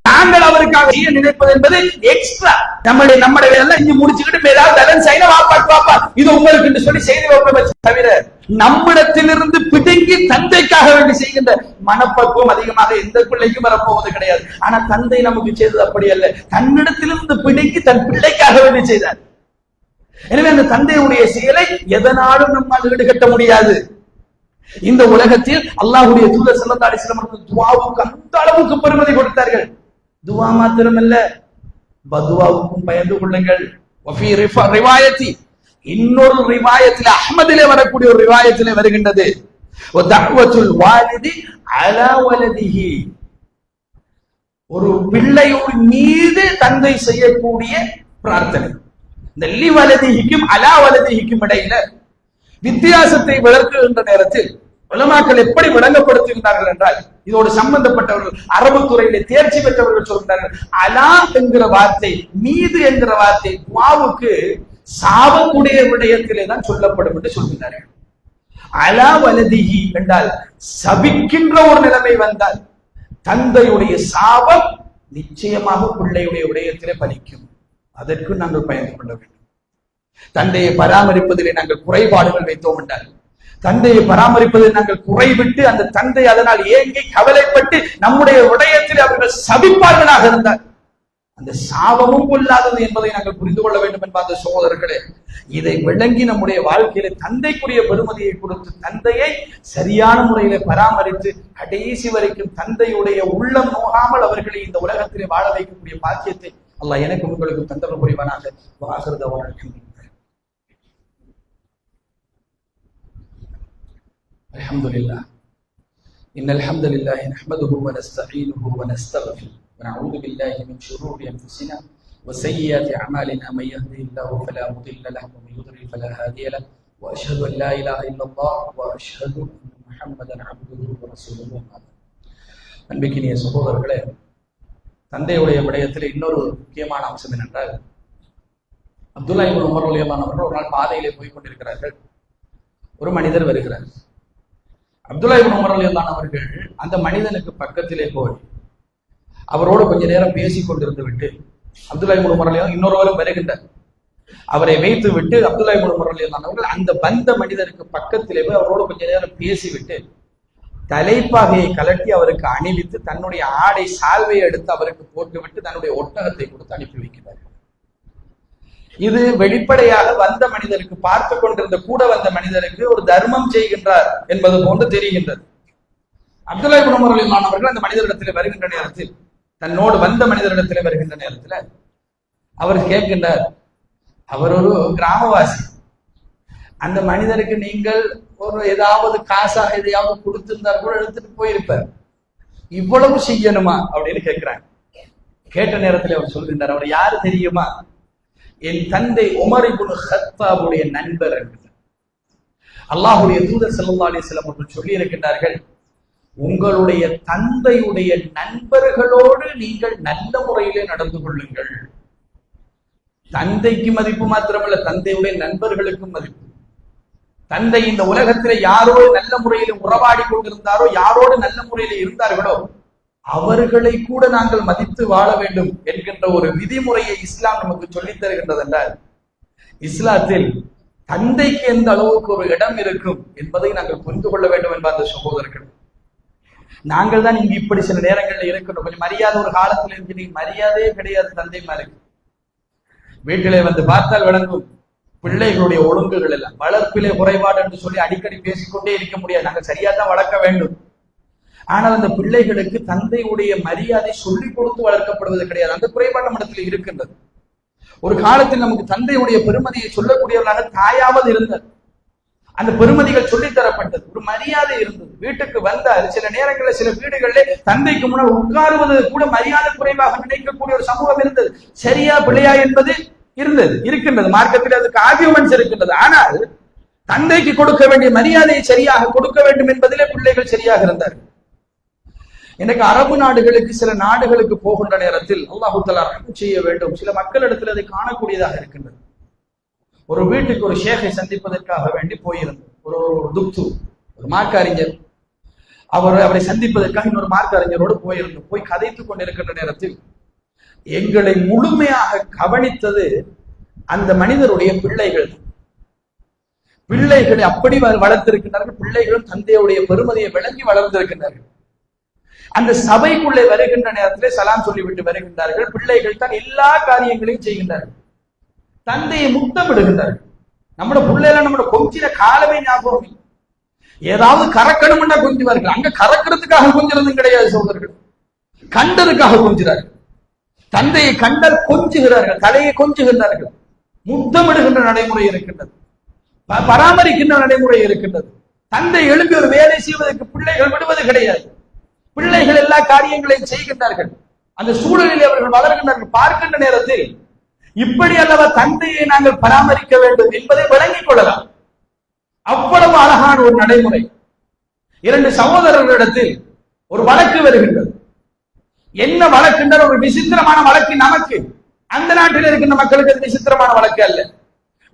நாங்கள் அவருக்காக செய்ய நினைப்பது என்பது எக்ஸ்ட்ரா. நம்முடைய வேலை இங்க முடிச்சுக்கிட்டு ஏதாவது பேலன்ஸ் ஆயினா வாப்பா இது உங்களுக்கு என்று சொல்லி செய்து வைப்பதை தவிர, நம்மிடத்திலிருந்து பிடுங்கி தந்தைக்காக வேண்டி செய்கின்ற மனப்பக்குவம் அதிகமாக எந்த பிள்ளைக்கும் வரப்போவது கிடையாது. ஆனா தந்தை நமக்கு செய்தது அப்படி அல்ல, தன்னிடத்திலிருந்து பிடுங்கி தன் பிள்ளைக்காக வேண்டி செய்தார். எனவே அந்த தந்தையுடைய செயலை எதனாலும் நம்மால் ஈடுகட்ட முடியாது. இந்த உலகத்தில் அல்லாஹ்வுடைய தூதர் ஸல்லல்லாஹு அலைஹி வஸல்லம் அவர்கள் துஆவுக்கு அந்த அளவுக்கு பெருமதி கொடுத்தார்கள். துஆ மாத்திரமல்ல, பதுவாவுக்கும் பயந்து கொள்ளுங்கள். வஃபி ரிவாயத்தி, இன்னொரு ரிவாயத்தில் அஹ்மதிலே வரக்கூடிய ஒரு ரிவாயத்திலே வருகின்றது, வதஅவத்துல் வாலிதி அலா வலதிஹி, ஒரு பிள்ளையோடு மீது தந்தை செய்யக்கூடிய பிரார்த்தனை. இந்த லிவலதிஹிக்கும் அலா வலதிஹிக்கும் இடையில வித்தியாசத்தை விளக்குகின்ற நேரத்தில் உலமாக்கள் எப்படி விளங்கப்படுத்துகிறார்கள் என்றால், இதோடு சம்பந்தப்பட்டவர்கள் அரபு துறையிலே தேர்ச்சி பெற்றவர்கள் சொல்கிறார்கள், அலா என்கிற வார்த்தை, மீது என்கிற வார்த்தை துஆவுக்கு சாபக்கூடிய விடயத்திலே தான் சொல்லப்படும் என்று சொல்கிறார்கள். அலா வலதிஹி என்றால் சபிக்கின்ற ஒரு நிலைமை வந்தால் தந்தையுடைய சாபம் நிச்சயமாக பிள்ளையுடைய விடயத்திலே பலிக்கும். அதற்கு நாங்கள் பயந்து கொள்ள வேண்டும். தந்தையை பராமரிப்பதிலே நாங்கள் குறைபாடுகள் வைத்தோம் என்றால், தந்தையை பராமரிப்பதில் நாங்கள் குறைவிட்டு அந்த தந்தை அதனால் ஏங்கி கவலைப்பட்டு நம்முடைய விடயத்தில் அவர்கள் சபிப்பார்களாக இருந்தால் அந்த சாபமும் கொள்ளாதது என்பதை நாங்கள் புரிந்து கொள்ள வேண்டும் என்பார் சகோதரர்களே. இதை விளங்கி நம்முடைய வாழ்க்கையில தந்தைக்குரிய பெருமதியை கொடுத்து தந்தையை சரியான முறையில பராமரித்து கடைசி வரைக்கும் தந்தையுடைய உள்ளம் நோகாமல் அவர்களை இந்த உலகத்திலே வாழ வைக்கக்கூடிய பாக்கியத்தை அல்லாஹ் எனக்கு உங்களுக்கு தந்தர புரிவானாக. அல்ஹம்துலில்லாஹ். இன்னல் ஹம்தலில்லாஹி நஹ்மதுஹு வ நஸ்தஈனுஹு வ நஸ்தக்ஃபிருஹு வ நஊது பில்லாஹி மின் ஷுரூரி அன்ஃபுஸினா வ ஸய்யிஆத்தி அமாலினா மன் யஹ்திஹில்லாஹு ஃபலா முதில்ல லஹு வ மன் யுضلل ஃபலா ஹாதிய லஹு வ அஷ்ஹது அன் லா இலாஹா இல்லல்லாஹ் வ அஷ்ஹது அன்ன முஹம்மதன் அப்துஹு வ ரசூலுஹு. அன்பிற்கினிய சகோதரர்களே, தந்தையுடைய விடயத்தில் இன்னொரு முக்கியமான அம்சம் என்னென்றால், அப்துல்லா இப்னு உமர் ரலியல்லாஹு அன்ஹு அவர்கள் ஒரு நாள் பாதையிலே போய் கொண்டிருக்கிறார்கள். ஒரு மனிதர் வருகிறார். அப்துல்லா இப்னு உமர் ரலியல்லாஹு அன்ஹு அவர்கள் அந்த மனிதனுக்கு பக்கத்திலே போய் அவரோடு கொஞ்ச நேரம் பேசிக் கொண்டிருந்து விட்டு, அப்துல்லா இப்னு உமர் ரலியல்லாஹு இன்னொருவரும் வருகின்றார். அவரை வைத்து விட்டு அப்துல்லா இப்னு உமர் ரலியல்லாஹு அன்ஹு அவர்கள் அந்த வந்த மனிதனுக்கு பக்கத்திலே போய் அவரோடு கொஞ்ச நேரம் பேசிவிட்டு தலைப்பாகையை கலட்டி அவருக்கு அணிவித்து தன்னுடைய ஆடை சால்வையை எடுத்து அவருக்கு போட்டுவிட்டு தன்னுடைய ஒட்டகத்தை கொடுத்து அனுப்பி வைக்கிறார். இது வெளிப்படையாக வந்த மனிதருக்கு, பார்த்து கொண்டிருந்த கூட வந்த மனிதருக்கு ஒரு தர்மம் செய்கின்றார் என்பது போன்று தெரிகின்றது. அப்துல்லா இப்னு உமர் ரலியல்லாஹு அன்ஹு அவர்கள் அந்த மனிதரிடத்தில் வருகின்ற நேரத்தில், தன்னோடு வந்த மனிதரிடத்தில் வருகின்ற நேரத்தில் அவர் கேட்கின்றார், அவர் ஒரு கிராமவாசி, அந்த மனிதருக்கு நீங்கள் ஒரு ஏதாவது காசாக எதையாவது கொடுத்திருந்தார் கூட எடுத்துட்டு போயிருப்பார், இவ்வளவு செய்யணுமா அப்படின்னு கேட்கிறாங்க. கேட்ட நேரத்தில் அவர் சொல்கின்றார், அவர் யாரு தெரியுமா? என் தந்தை உமர் இப்னு கத்தாபுடைய நண்பர் என்கிறார். அல்லாஹ்வுடைய தூதர் ஸல்லல்லாஹு அலைஹி வஸல்லம் அவர்கள் சொல்லி இருக்கின்றார்கள், உங்களுடைய தந்தையுடைய நண்பர்களோடு நீங்கள் நல்ல முறையிலே நடந்து கொள்ளுங்கள். தந்தைக்கு மதிப்பு மாத்திரமல்ல, தந்தையுடைய நண்பர்களுக்கும் மதிப்பு. தந்தை இந்த உலகத்திலே யாரோடு நல்ல முறையில் உறவாடி கொண்டிருந்தாரோ, யாரோடு நல்ல முறையில் இருந்தார்களோ அவர்களை கூட நாங்கள் மதித்து வாழ வேண்டும் என்கின்ற ஒரு விதிமுறையை இஸ்லாம் நமக்கு சொல்லித் தருகின்றது என்றால், இஸ்லாத்தில் தந்தைக்கு எந்த அளவுக்கு ஒரு இடம் இருக்கும் என்பதை நாங்கள் புரிந்து கொள்ள வேண்டும் என்பார் அந்த சகோதரர்கள். நாங்கள் தான் இங்கு இப்படி சில நேரங்களில் இருக்கணும். கொஞ்சம் மரியாதை ஒரு காலத்தில் இருக்கு, மரியாதையே கிடையாது தந்தைமாருக்கு. வீட்டிலே வந்து பார்த்தால் விளங்கும் பிள்ளைகளுடைய ஒழுங்குகள் எல்லாம். வளர்ப்பிலே குறைபாடு என்று சொல்லி அடிக்கடி பேசிக்கொண்டே இருக்க முடியாது, நாங்கள் சரியா தான் வளர்க்க வேண்டும். ஆனால் அந்த பிள்ளைகளுக்கு தந்தையுடைய மரியாதை சொல்லிக் கொடுத்து வளர்க்கப்படுவது கிடையாது. அந்த குறைபாடு நம்மிடத்தில் இருக்கின்றது. ஒரு காலத்தில் நமக்கு தந்தையுடைய பெருமதியை சொல்லக்கூடியவர்களாக தாயாவது இருந்தது. அந்த பெருமதிகள் சொல்லித்தரப்பட்டது, ஒரு மரியாதை இருந்தது. வீட்டுக்கு வந்தால் சில நேரங்களில் சில வீடுகளில் தந்தைக்கு முன்னால் உட்காருவது கூட மரியாதை குறைவாக நினைக்கக்கூடிய ஒரு சமூகம் இருந்தது. சரியா பிள்ளையா என்பது இருக்கின்றது. மார்க்கத்தில் அதுக்கு ஆர்கியூமெண்ட்ஸ் இருக்கின்றது. ஆனால் தந்தைக்கு கொடுக்க வேண்டிய மரியாதையை சரியாக கொடுக்க வேண்டும் என்பதிலே பிள்ளைகள் சரியாக இருந்தார்கள். எனக்கு அரபு நாடுகளுக்கு, சில நாடுகளுக்கு போகின்ற நேரத்தில் அல்லாஹ் தஆலா ரஹ்மத் செய்ய வேண்டும், சில மக்களிடத்தில் அதை காணக்கூடியதாக இருக்கின்றது. ஒரு வீட்டுக்கு ஒரு ஷேகை சந்திப்பதற்காக வேண்டி போயிருந்தோம். ஒரு துக்து, ஒரு மார்க்க அறிஞர், அவரை சந்திப்பதற்காக இன்னொரு மார்க்க அறிஞரோடு போயிருந்தோம். போய் கதைத்துக் கொண்டிருக்கின்ற நேரத்தில் எங்களை முழுமையாக கவனித்தது அந்த மனிதருடைய பிள்ளைகள். பிள்ளைகளை அப்படி வளர்த்திருக்கின்றார்கள். பிள்ளைகளும் தந்தையுடைய பெருமதியை விளங்கி வளர்ந்திருக்கின்றார்கள். அந்த சபைக்குள்ளே வருகின்ற நேரத்திலே சலாம் சொல்லிவிட்டு வருகின்றார்கள். பிள்ளைகள் தான் எல்லா காரியங்களையும் செய்கின்றார்கள். தந்தையை முத்தமிடுகின்றார்கள். நம்மளோட பிள்ளைலாம் நம்மளோட கொஞ்சின காலமே ஞாபகம் இல்லை. ஏதாவது கறக்கணும்னா கொஞ்சுவார்கள். அங்க கறக்கிறதுக்காக கொஞ்சிறதும் கிடையாது சகோதரர்கள், கண்டதுக்காக கொஞ்சுறார்கள். தந்தையை கண்டால் கொஞ்சுகிறார்கள், தலையை கொஞ்சுகின்றார்கள். முத்தமிடுகின்ற நடைமுறை இருக்கின்றது, பராமரிக்கின்ற நடைமுறை இருக்கின்றது. தந்தை எழுப்பி ஒரு வேலை செய்வதற்கு பிள்ளைகள் விடுவது கிடையாது. பிள்ளைகள் எல்லா காரியங்களையும் செய்கின்றார்கள். அந்த சூழலில் அவர்கள் வளர்கின்றார்கள். பார்க்கின்ற நேரத்தில் இப்படி அல்லவா தந்தையை நாங்கள் பராமரிக்க வேண்டும் என்பதை விளங்கிக் கொள்ளலாம். அவ்வளவு அழகான ஒரு நடைமுறை. இரண்டு சகோதரர்களிடத்தில் ஒரு வழக்கு வருகின்றது. என்ன வழக்குன்ற ஒரு விசித்திரமான வழக்கு. நமக்கு அந்த நாட்டில் இருக்கின்ற மக்களுக்கு அது விசித்திரமான வழக்கு அல்ல.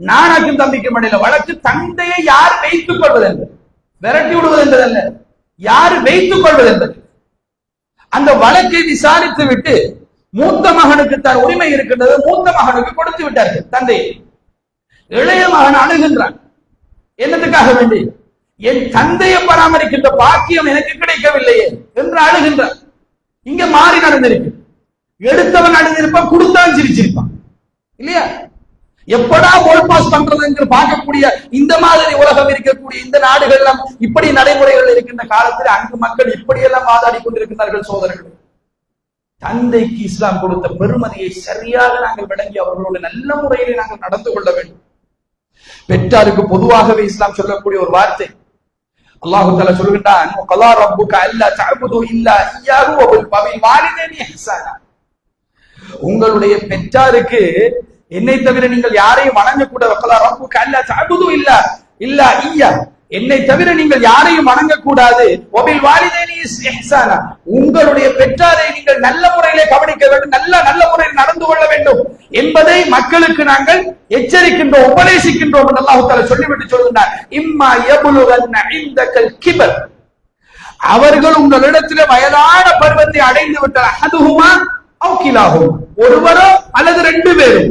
நானாக்கும் தம்பிக்கும் இடையில வழக்கு. தந்தையை யார் வைத்துக் கொள்வது என்பது, விரட்டி விடுவது என்பதல்ல, யார் வைத்துக் கொள்வது என்பது. அந்த வழக்கை விசாரித்து விட்டு மூத்த மகனுக்கு தான் உரிமை இருக்கின்றது, மூத்த மகனுக்கு கொடுத்து விட்டார்கள் தந்தையை. இளைய மகன் அணுகின்றான். என்னத்துக்காக வேண்டி? என் தந்தையை பராமரிக்கின்ற பாக்கியம் எனக்கு கிடைக்கவில்லையே என்று அழுகின்றான். இங்க மாறி நடந்திருக்கு. எடுத்தவன் அழுந்திருப்பான், கொடுத்தான் சிரிச்சிருப்பான் இல்லையா? எப்படா வோல் பாஸ் பண்றது என்று பார்க்கக்கூடிய இந்த மாதிரி உலகம் இருக்கக்கூடிய இந்த நாடுகள் எல்லாம் இப்படி நடைமுறைகள் இருக்கின்ற காலத்தில் அங்கு மக்கள் இப்படியெல்லாம் வாதாடி கொண்டிருக்கிறார்கள். சோதரர்கள், தந்தைக்கு இஸ்லாம் கொடுத்த பெருமதியை சரியாக நாங்கள் விளங்கி அவர்களோட நல்ல முறையிலே நாங்கள் நடந்து கொள்ள வேண்டும். பெற்றாருக்கு பொதுவாகவே இஸ்லாம் சொல்லக்கூடிய ஒரு வார்த்தை, அல்லாஹு தஆலா சொல்கின்றான், வகலா ரப்புக அல்லா தஅபுது இல்லா இய்யாஹு வ பில் வாலிதைனி இஹ்சானா. உங்களுடைய பெற்றாருக்கு என்னை தவிர நீங்கள் யாரையும் வணங்கக்கூடாது. வகலா ரப்புக அல்லா தஅபுது இல்லா இய்யா, என்னை தவிர நீங்கள் யாரையும் வணங்கக்கூடாது. வ பில் வாலிதைனி இஹ்சானா, உங்களுடைய பெற்றாரை நீங்கள் நல்ல முறையிலே கவனிக்க வேண்டும், நல்ல முறையில் நடந்து கொள்ள வேண்டும் என்பதை மக்களுக்கு நாங்கள் எச்சரிக்கின்றோம், உபதேசிக்கின்றோம் என்று அல்லாஹ் தஆலா சொல்லிவிட்டு சொல்கிறார், இம்மா யபுலுகன்ன இந்தகல் கிபர், அவர்கள் உங்களிடத்திலே வயதான பருவத்தை அடைந்து விட்டால், அதுஹுமா அவ் கிலாஹுமா, ஒருவரோ அல்லது ரெண்டு பேரும்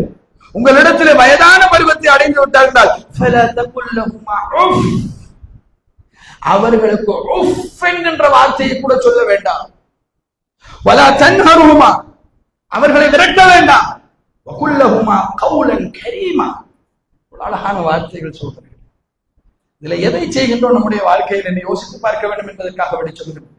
உங்களிடத்திலே வயதான பருவத்தை அடைந்து விட்டார்கள், ஃபலா தகுல் லஹுமா உஃப், அவர்களுக்கு உஃப் என்கின்ற வார்த்தையை கூட சொல்ல வேண்டாம். வலா தன்ஹருஹுமா, அவர்களை விரட்ட வேண்டாம். வகுல்லஹுமா கௌலன் கரீமா, அழகான வார்த்தைகள் சொல்கிறேன். இதுல எதை செய்கின்றோம் நம்முடைய வாழ்க்கையில் என்று யோசித்து பார்க்க வேண்டும் என்பதற்காக வேண்டி சொல்கிறேன்.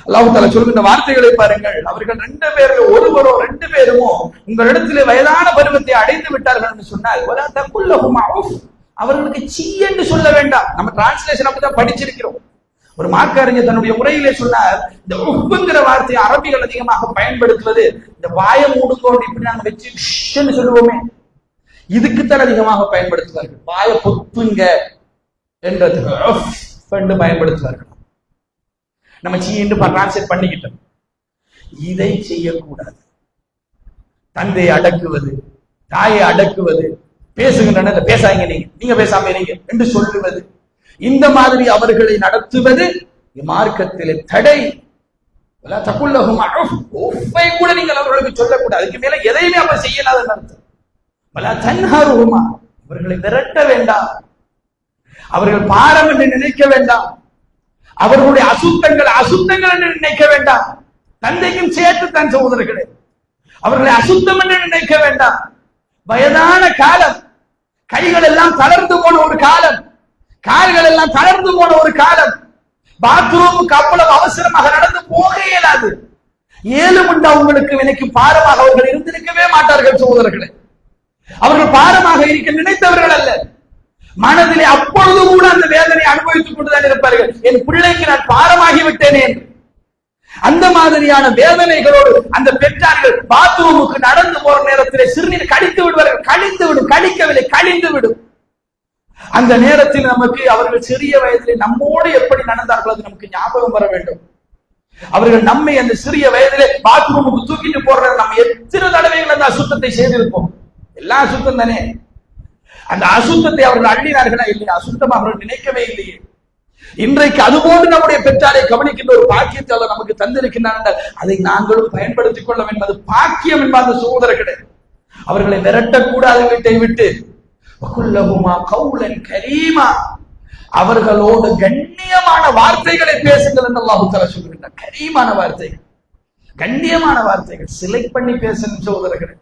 அல்லாஹ் தஆலா சொல்கின்ற வார்த்தைகளை பாருங்கள். அவர்கள் ரெண்டு பேரில் ஒருவரோ ரெண்டு பேருமோ உங்களிடத்திலே வயதான பருவத்தை அடைந்து விட்டார்கள் என்று சொன்னால், வலா தகுல்லஹுமா உஃப், அவர்களுக்கு சீ என்று சொல்ல வேண்டாம். நம்ம டிரான்ஸ்லேஷன் அப்படிதான் படிச்சிருக்கிறோம். ஒரு மார்க்க அறிஞர் தன்னுடைய உரையிலே சொன்னார், இந்த உப்புங்கிற வார்த்தையை அரபிகள் அதிகமாக பயன்படுத்துவது இந்த வாயை மூடுங்கோடு இப்படி நாங்க வச்சு சொல்லுவோமே, இதுக்குத்தான் அதிகமாக பயன்படுத்துவார்கள். வாயை பொத்துங்க என்றது பயன்படுத்துவார்கள். நம்ம சீ என்று டிரான்ஸ்லேட் பண்ணிக்கிட்டோம். இதை செய்யக்கூடாது. தந்தையை அடக்குவது, தாயை அடக்குவது, பேசுகின்ற பேசாங்க நீங்க பேசாம இருங்க என்று சொல்லுவது, இந்த மாதிரி அவர்களை நடத்துவது மார்க்கத்திலே தடை. தகுல்லஹுமா உஃப், உஃப்பை கூட நீங்கள் அவர்களுக்கு சொல்லக்கூடாது. அதுக்கு மேல எதையுமே அப்ப செய்யலாதுன்னு அர்த்தம். வலா தன்ஹருஹுமா, அவர்களை விரட்ட வேண்டாம், அவர்கள் பாரம் என்று நினைக்க வேண்டாம், அவர்களுடைய அசுத்தங்கள் என்று நினைக்க வேண்டாம். தந்தைக்கும் சேர்த்து தன் சகோதரர்களே, அவர்களை அசுத்தம் என்று நினைக்க வேண்டாம். வயதான காலம், கைகள் எல்லாம் தளர்ந்து போன ஒரு காலம், கால்கள் எல்லாம் தளர்ந்து போன ஒரு காலம், பாத்ரூமுக்கு அவ்வளவு அவசரமாக நடந்து போக இயலாது. 7 முண்டா உங்களுக்கு எனக்கு பாரமாக அவர்கள் இருந்திருக்கவே மாட்டார்கள் சகோதரர்களே. அவர்கள் பாரமாக இருக்க நினைத்தவர்கள் அல்ல. மனதிலே அப்பொழுது கூட அந்த வேதனை அனுபவித்துக் கொண்டுதான் இருப்பார்கள். என் பிள்ளைக்கு நான் பாரமாகி விட்டேனே என்று. அந்த மாதிரியான வேதனைகளோடு அந்த பெற்றார்கள் பாத்ரூமுக்கு நடந்து போற நேரத்திலே சிறுநீர் கழித்து விடுவார்கள். கழிந்து விடும், கழிக்கவில்லை, கழிந்து விடும். அந்த நேரத்தில் நமக்கு அவர்கள் சிறிய வயதிலே நம்மோடு எப்படி நடந்தார்கள் அது நமக்கு ஞாபகம் வர வேண்டும். அவர்கள் நம்மை அந்த சிறிய வயதிலே பாத்ரூமுக்கு தூக்கிட்டு போடுறது நம்ம எத்தனை தடவைகள் அந்த அசுத்தத்தை செய்திருப்போம். எல்லாம் அசுத்தம் தானே. அந்த அசுத்தத்தை அவர்கள் அள்ளினார்களா இல்லையா? அசுத்தம் அவர்கள் நினைக்கவே இல்லையே. இன்றைக்கு அதுபோன்று நம்முடைய பெற்றாரை கவனிக்கின்ற ஒரு பாக்கியத்தை நமக்கு தந்திருக்கிறார்கள். அதை நாங்களும் பயன்படுத்திக் கொள்ள வேண்டும். அது பாக்கியம் என்பார் அந்த சகோதரர்களே. அவர்களை விரட்டக்கூடாது வீட்டை விட்டு. கரீமா, அவர்களோடு கண்ணியமான வார்த்தைகளை பேசுங்கள் என்று அல்லாஹ் தஆலா சொல்கிறார். கரீமான வார்த்தைகள், கண்ணியமான வார்த்தைகள், சிலைக்ட் பண்ணி பேசணும் சகோதரர்களே.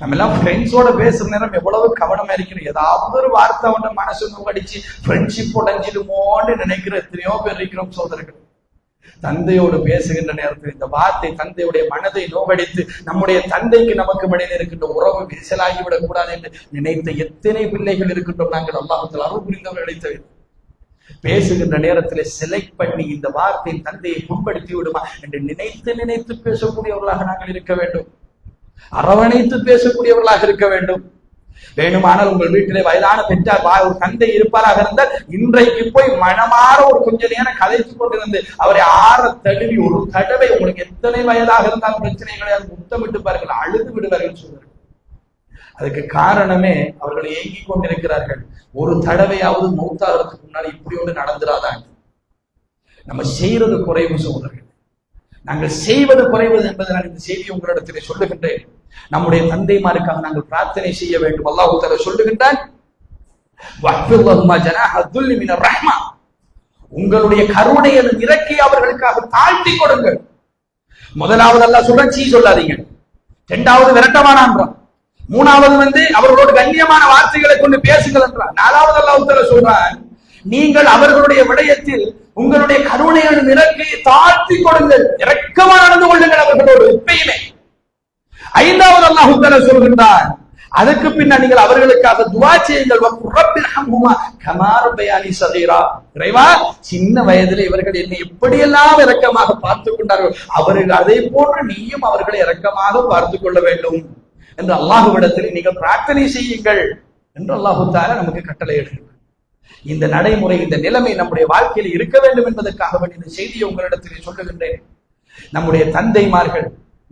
நம்ம எல்லாம் ஃப்ரெண்ட்ஸோட பேசுற நேரம் எவ்வளவு கவனமா இருக்கிறோம். ஏதாவது ஒரு வார்த்தை அவன் மனசு நோக்கடிச்சு ஃப்ரெண்ட்ஷிப் உடைஞ்சிடுமோன்னு நினைக்கிற எத்தனையோ பேர் இருக்கிறோம் சகோதரர்கள். தந்தையோடு பேசுகின்ற நேரத்தில் இந்த வார்த்தை தந்தையுடைய மனதை நோகடித்து நம்முடைய தந்தைக்கு நமக்கு இடையில் இருக்கின்ற உறவு விரிசலாகிவிடக் கூடாது என்று நினைத்த எத்தனை பிள்ளைகள் இருக்கின்றோம் நாங்கள். அல்லாஹ் தஆலா அருள் புரிந்தவர்களை தவிர பேசுகின்ற நேரத்தில் செலக்ட் பண்ணி இந்த வார்த்தை தந்தையை புண்படுத்தி விடுமா என்று நினைத்து பேசக்கூடியவர்களாக நாங்கள் இருக்க வேண்டும். அரவணைத்து பேசக்கூடியவர்களாக இருக்க வேண்டும். வேணுமானால் உங்கள் வீட்டிலே வயதான பெற்றார் ஒரு தந்தை இருப்பாராக இருந்தால் இன்றைக்கு போய் மனமாற ஒரு கொஞ்ச நேரம் கதைத்துக் கொண்டிருந்து அவரை ஆற தழுவி ஒரு தடவை, உங்களுக்கு எத்தனை வயதாக இருந்தாலும் பிரச்சனை கிடையாது, முத்தமிட்டு பாருங்கள், அழுது விடுவார்கள் சொல்வார்கள். அதுக்கு காரணமே அவர்கள் ஏங்கிக் கொண்டிருக்கிறார்கள். ஒரு தடவையாவது மௌத்தாகிறதுக்கு முன்னாடி இப்படி ஒன்று நடந்துராதான். நம்ம செய்யறது குறைவு சோதர்கள், நாங்கள் செய்வது குறைவு என்பதை நான் இந்த செய்தியை உங்களிடத்திலே சொல்லுகின்றேன். நம்முடைய தந்தைமாருக்காக நாங்கள் பிரார்த்தனை செய்ய வேண்டும். அல்லாஹ் தஆலா சொல்லுகின்றான், உங்களுடைய கருணையை இறக்கி அவர்களுக்காக தாழ்த்தி கொடுங்கள். முதலாவது அல்லாஹ் சொல்றான், சீ சொல்லாதீங்க. இரண்டாவது விரட்டமானான். மூணாவது அவர்களோட கண்ணியமான வார்த்தைகளை கொண்டு பேசுங்கள் என்றான். நாலாவது அல்லாஹ் தஆலா சொல்றான், நீங்கள் அவர்களுடைய விடயத்தில் உங்களுடைய கருணையின் இறக்கையை தாழ்த்தி கொடுங்கள், இரக்கமா நடந்து கொள்ளுங்கள் அவர்களோடு எப்பயுமே. ஐந்தாவது அல்லாஹ் தஆலா சொல்கின்றான், அதுக்கு பின்னர் நீங்கள் அவர்களுக்காக துஆ செய்யுங்கள். ரப்பிர்ஹம்ஹுமா கமா ரப்பயானி ஸகீரா. இறைவா, சின்ன வயதிலே இவர்கள் என்னை எப்படியெல்லாம் இரக்கமாக பார்த்துக் கொண்டார்கள், அவர்கள் அதை போன்று நீயும் அவர்களை இரக்கமாக பார்த்துக் கொள்ள வேண்டும் என்று அல்லாஹ்விடத்தில் நீங்கள் பிரார்த்தனை செய்யுங்கள் என்று அல்லாஹ் தஆலா நமக்கு கட்டளை இடுகிறார். இந்த நடைமுறை, இந்த நிலைமை நம்முடைய வாழ்க்கையில் இருக்க வேண்டும் என்பதற்காக இந்த செய்தியை உங்களிடத்திலே சொல்லுகின்றேன். நம்முடைய தந்தைமார்கள்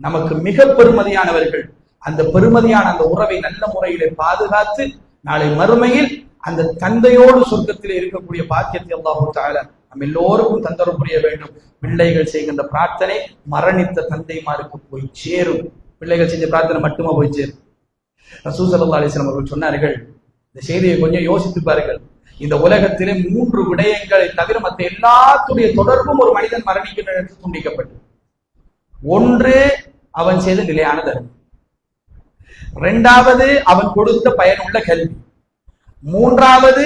நமக்கு மிக பெருமதியானவர்கள். அந்த பெருமதியான அந்த உறவை நல்ல முறையிலே பாதுகாத்து நாளை மறுமையில் அந்த தந்தையோடு சொர்க்கத்திலே இருக்கக்கூடிய பாக்கியத்தை அல்லாஹ் தஆலா நம்ம எல்லோருக்கும் தந்தரும் புரிய வேண்டும். பிள்ளைகள் செய்கின்ற பிரார்த்தனை மரணித்த தந்தைமாருக்கு போய் சேரும். பிள்ளைகள் செஞ்ச பிரார்த்தனை மட்டுமா போய் சேரும்? ரசூல் ஸல்லல்லாஹு அலைஹி வஸல்லம் அவர்கள் சொன்னார்கள், இந்த செய்தியை கொஞ்சம் யோசித்து பாருங்கள். இந்த உலகத்திலே 3 விடயங்களை தவிர மற்ற எல்லாத்துடைய தொடர்பும் ஒரு மனிதன் மரணிக்கின்ற இடத்தில் துண்டிக்கப்பட்டு, ஒன்று அவன் செய்த நிலையான தர்மம், இரண்டாவது அவன் கொடுத்த பயனுள்ள கல்வி, மூன்றாவது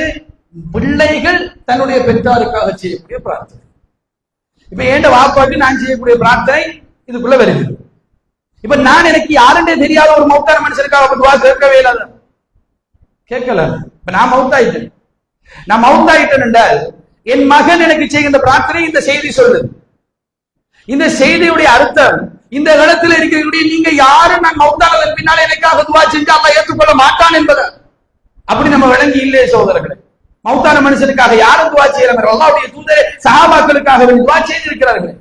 பிள்ளைகள் தன்னுடைய பெற்றாருக்காக செய்யக்கூடிய பிரார்த்தனை. இப்ப ஏண்ட வாப்பாக்கு நான் செய்யக்கூடிய பிரார்த்தனை இதுக்குள்ள வருது. இப்ப நான் எனக்கு யாருன்னே தெரியாத ஒரு மௌத்தான மனுஷனுக்காக துவா கேட்கவே இல்லாத கேட்கல. இப்ப நான் மௌத்தாயிட்டேன். நான் மௌத்தாயிட்டேன் என்றால் என் மகன் எனக்கு செய்கின்ற பிரார்த்தனை இந்த செய்தி சொல்லுது. இந்த செய்தியுடைய அர்த்தம், இந்த இடத்துல இருக்கிற நீங்க யாரும் நான் மௌத்தானதன் பின்னால் எனக்காக துவா செஞ்சு அல்லாஹ் ஏற்றுக்கொள்ள மாட்டான் என்பதை அப்படி நம்ம விளங்கி இல்லையே சகோதரர்களே. மௌத்தான மனுஷனுக்காக யாரும் துவா செய்யறாங்க? அல்லாஹ்வுடைய தூதரே சஹாபாக்களுக்காக துவா செய்திருக்கிறார்கள்.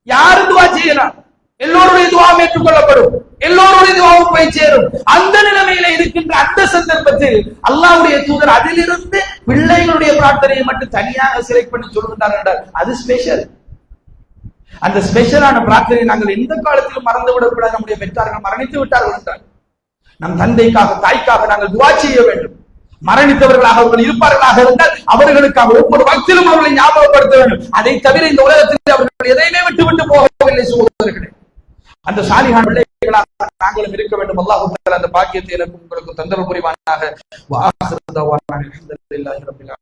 யாரும் துவா செய்யலாம், எல்லோருடைய துவாவும் ஏற்றுக்கொள்ளப்படும், எல்லோருடைய துவாவும் போய் சேரும். அந்த நிலைமையில இருக்கின்ற அந்த சந்தர்ப்பத்தில் அல்லாஹ்வுடைய தூதர் அதிலிருந்து பிள்ளைகளுடைய பிரார்த்தனையை மட்டும் தனியாக செலக்ட் பண்ணி சொல்லுகின்றார் என்றால் அது ஸ்பெஷல். அந்த ஸ்பெஷலான பிரார்த்தனை நாங்கள் எந்த காலத்திலும் மறந்து விடக்கூடாது. நம்முடைய பெற்றார்கள் மரணித்து விட்டார்கள் என்றால் நம் தந்தைக்காக தாய்க்காக நாங்கள் துவா செய்ய வேண்டும். மரணித்தவர்களாக அவர்கள் இருப்பார்களாக இருந்தால் அவர்களுக்காக ஒவ்வொரு வக்திலும் அவர்களை ஞாபகப்படுத்த வேண்டும். அதை தவிர இந்த உலகத்தில் அவர்கள் எதையுமே விட்டு போகவில்லை சகோதரர்களே. அந்த சாலிஹான பிள்ளைகளாக நாங்களும் இருக்க வேண்டும். அல்லாஹ் தஆலா அந்த பாக்கியத்தை எனக்கும் உங்களுக்கு தந்தருள் புரிவானாக. வ ஆகிரு தஅவானா அல்ஹம்துலில்லாஹி ரப்பில் ஆலமீன்.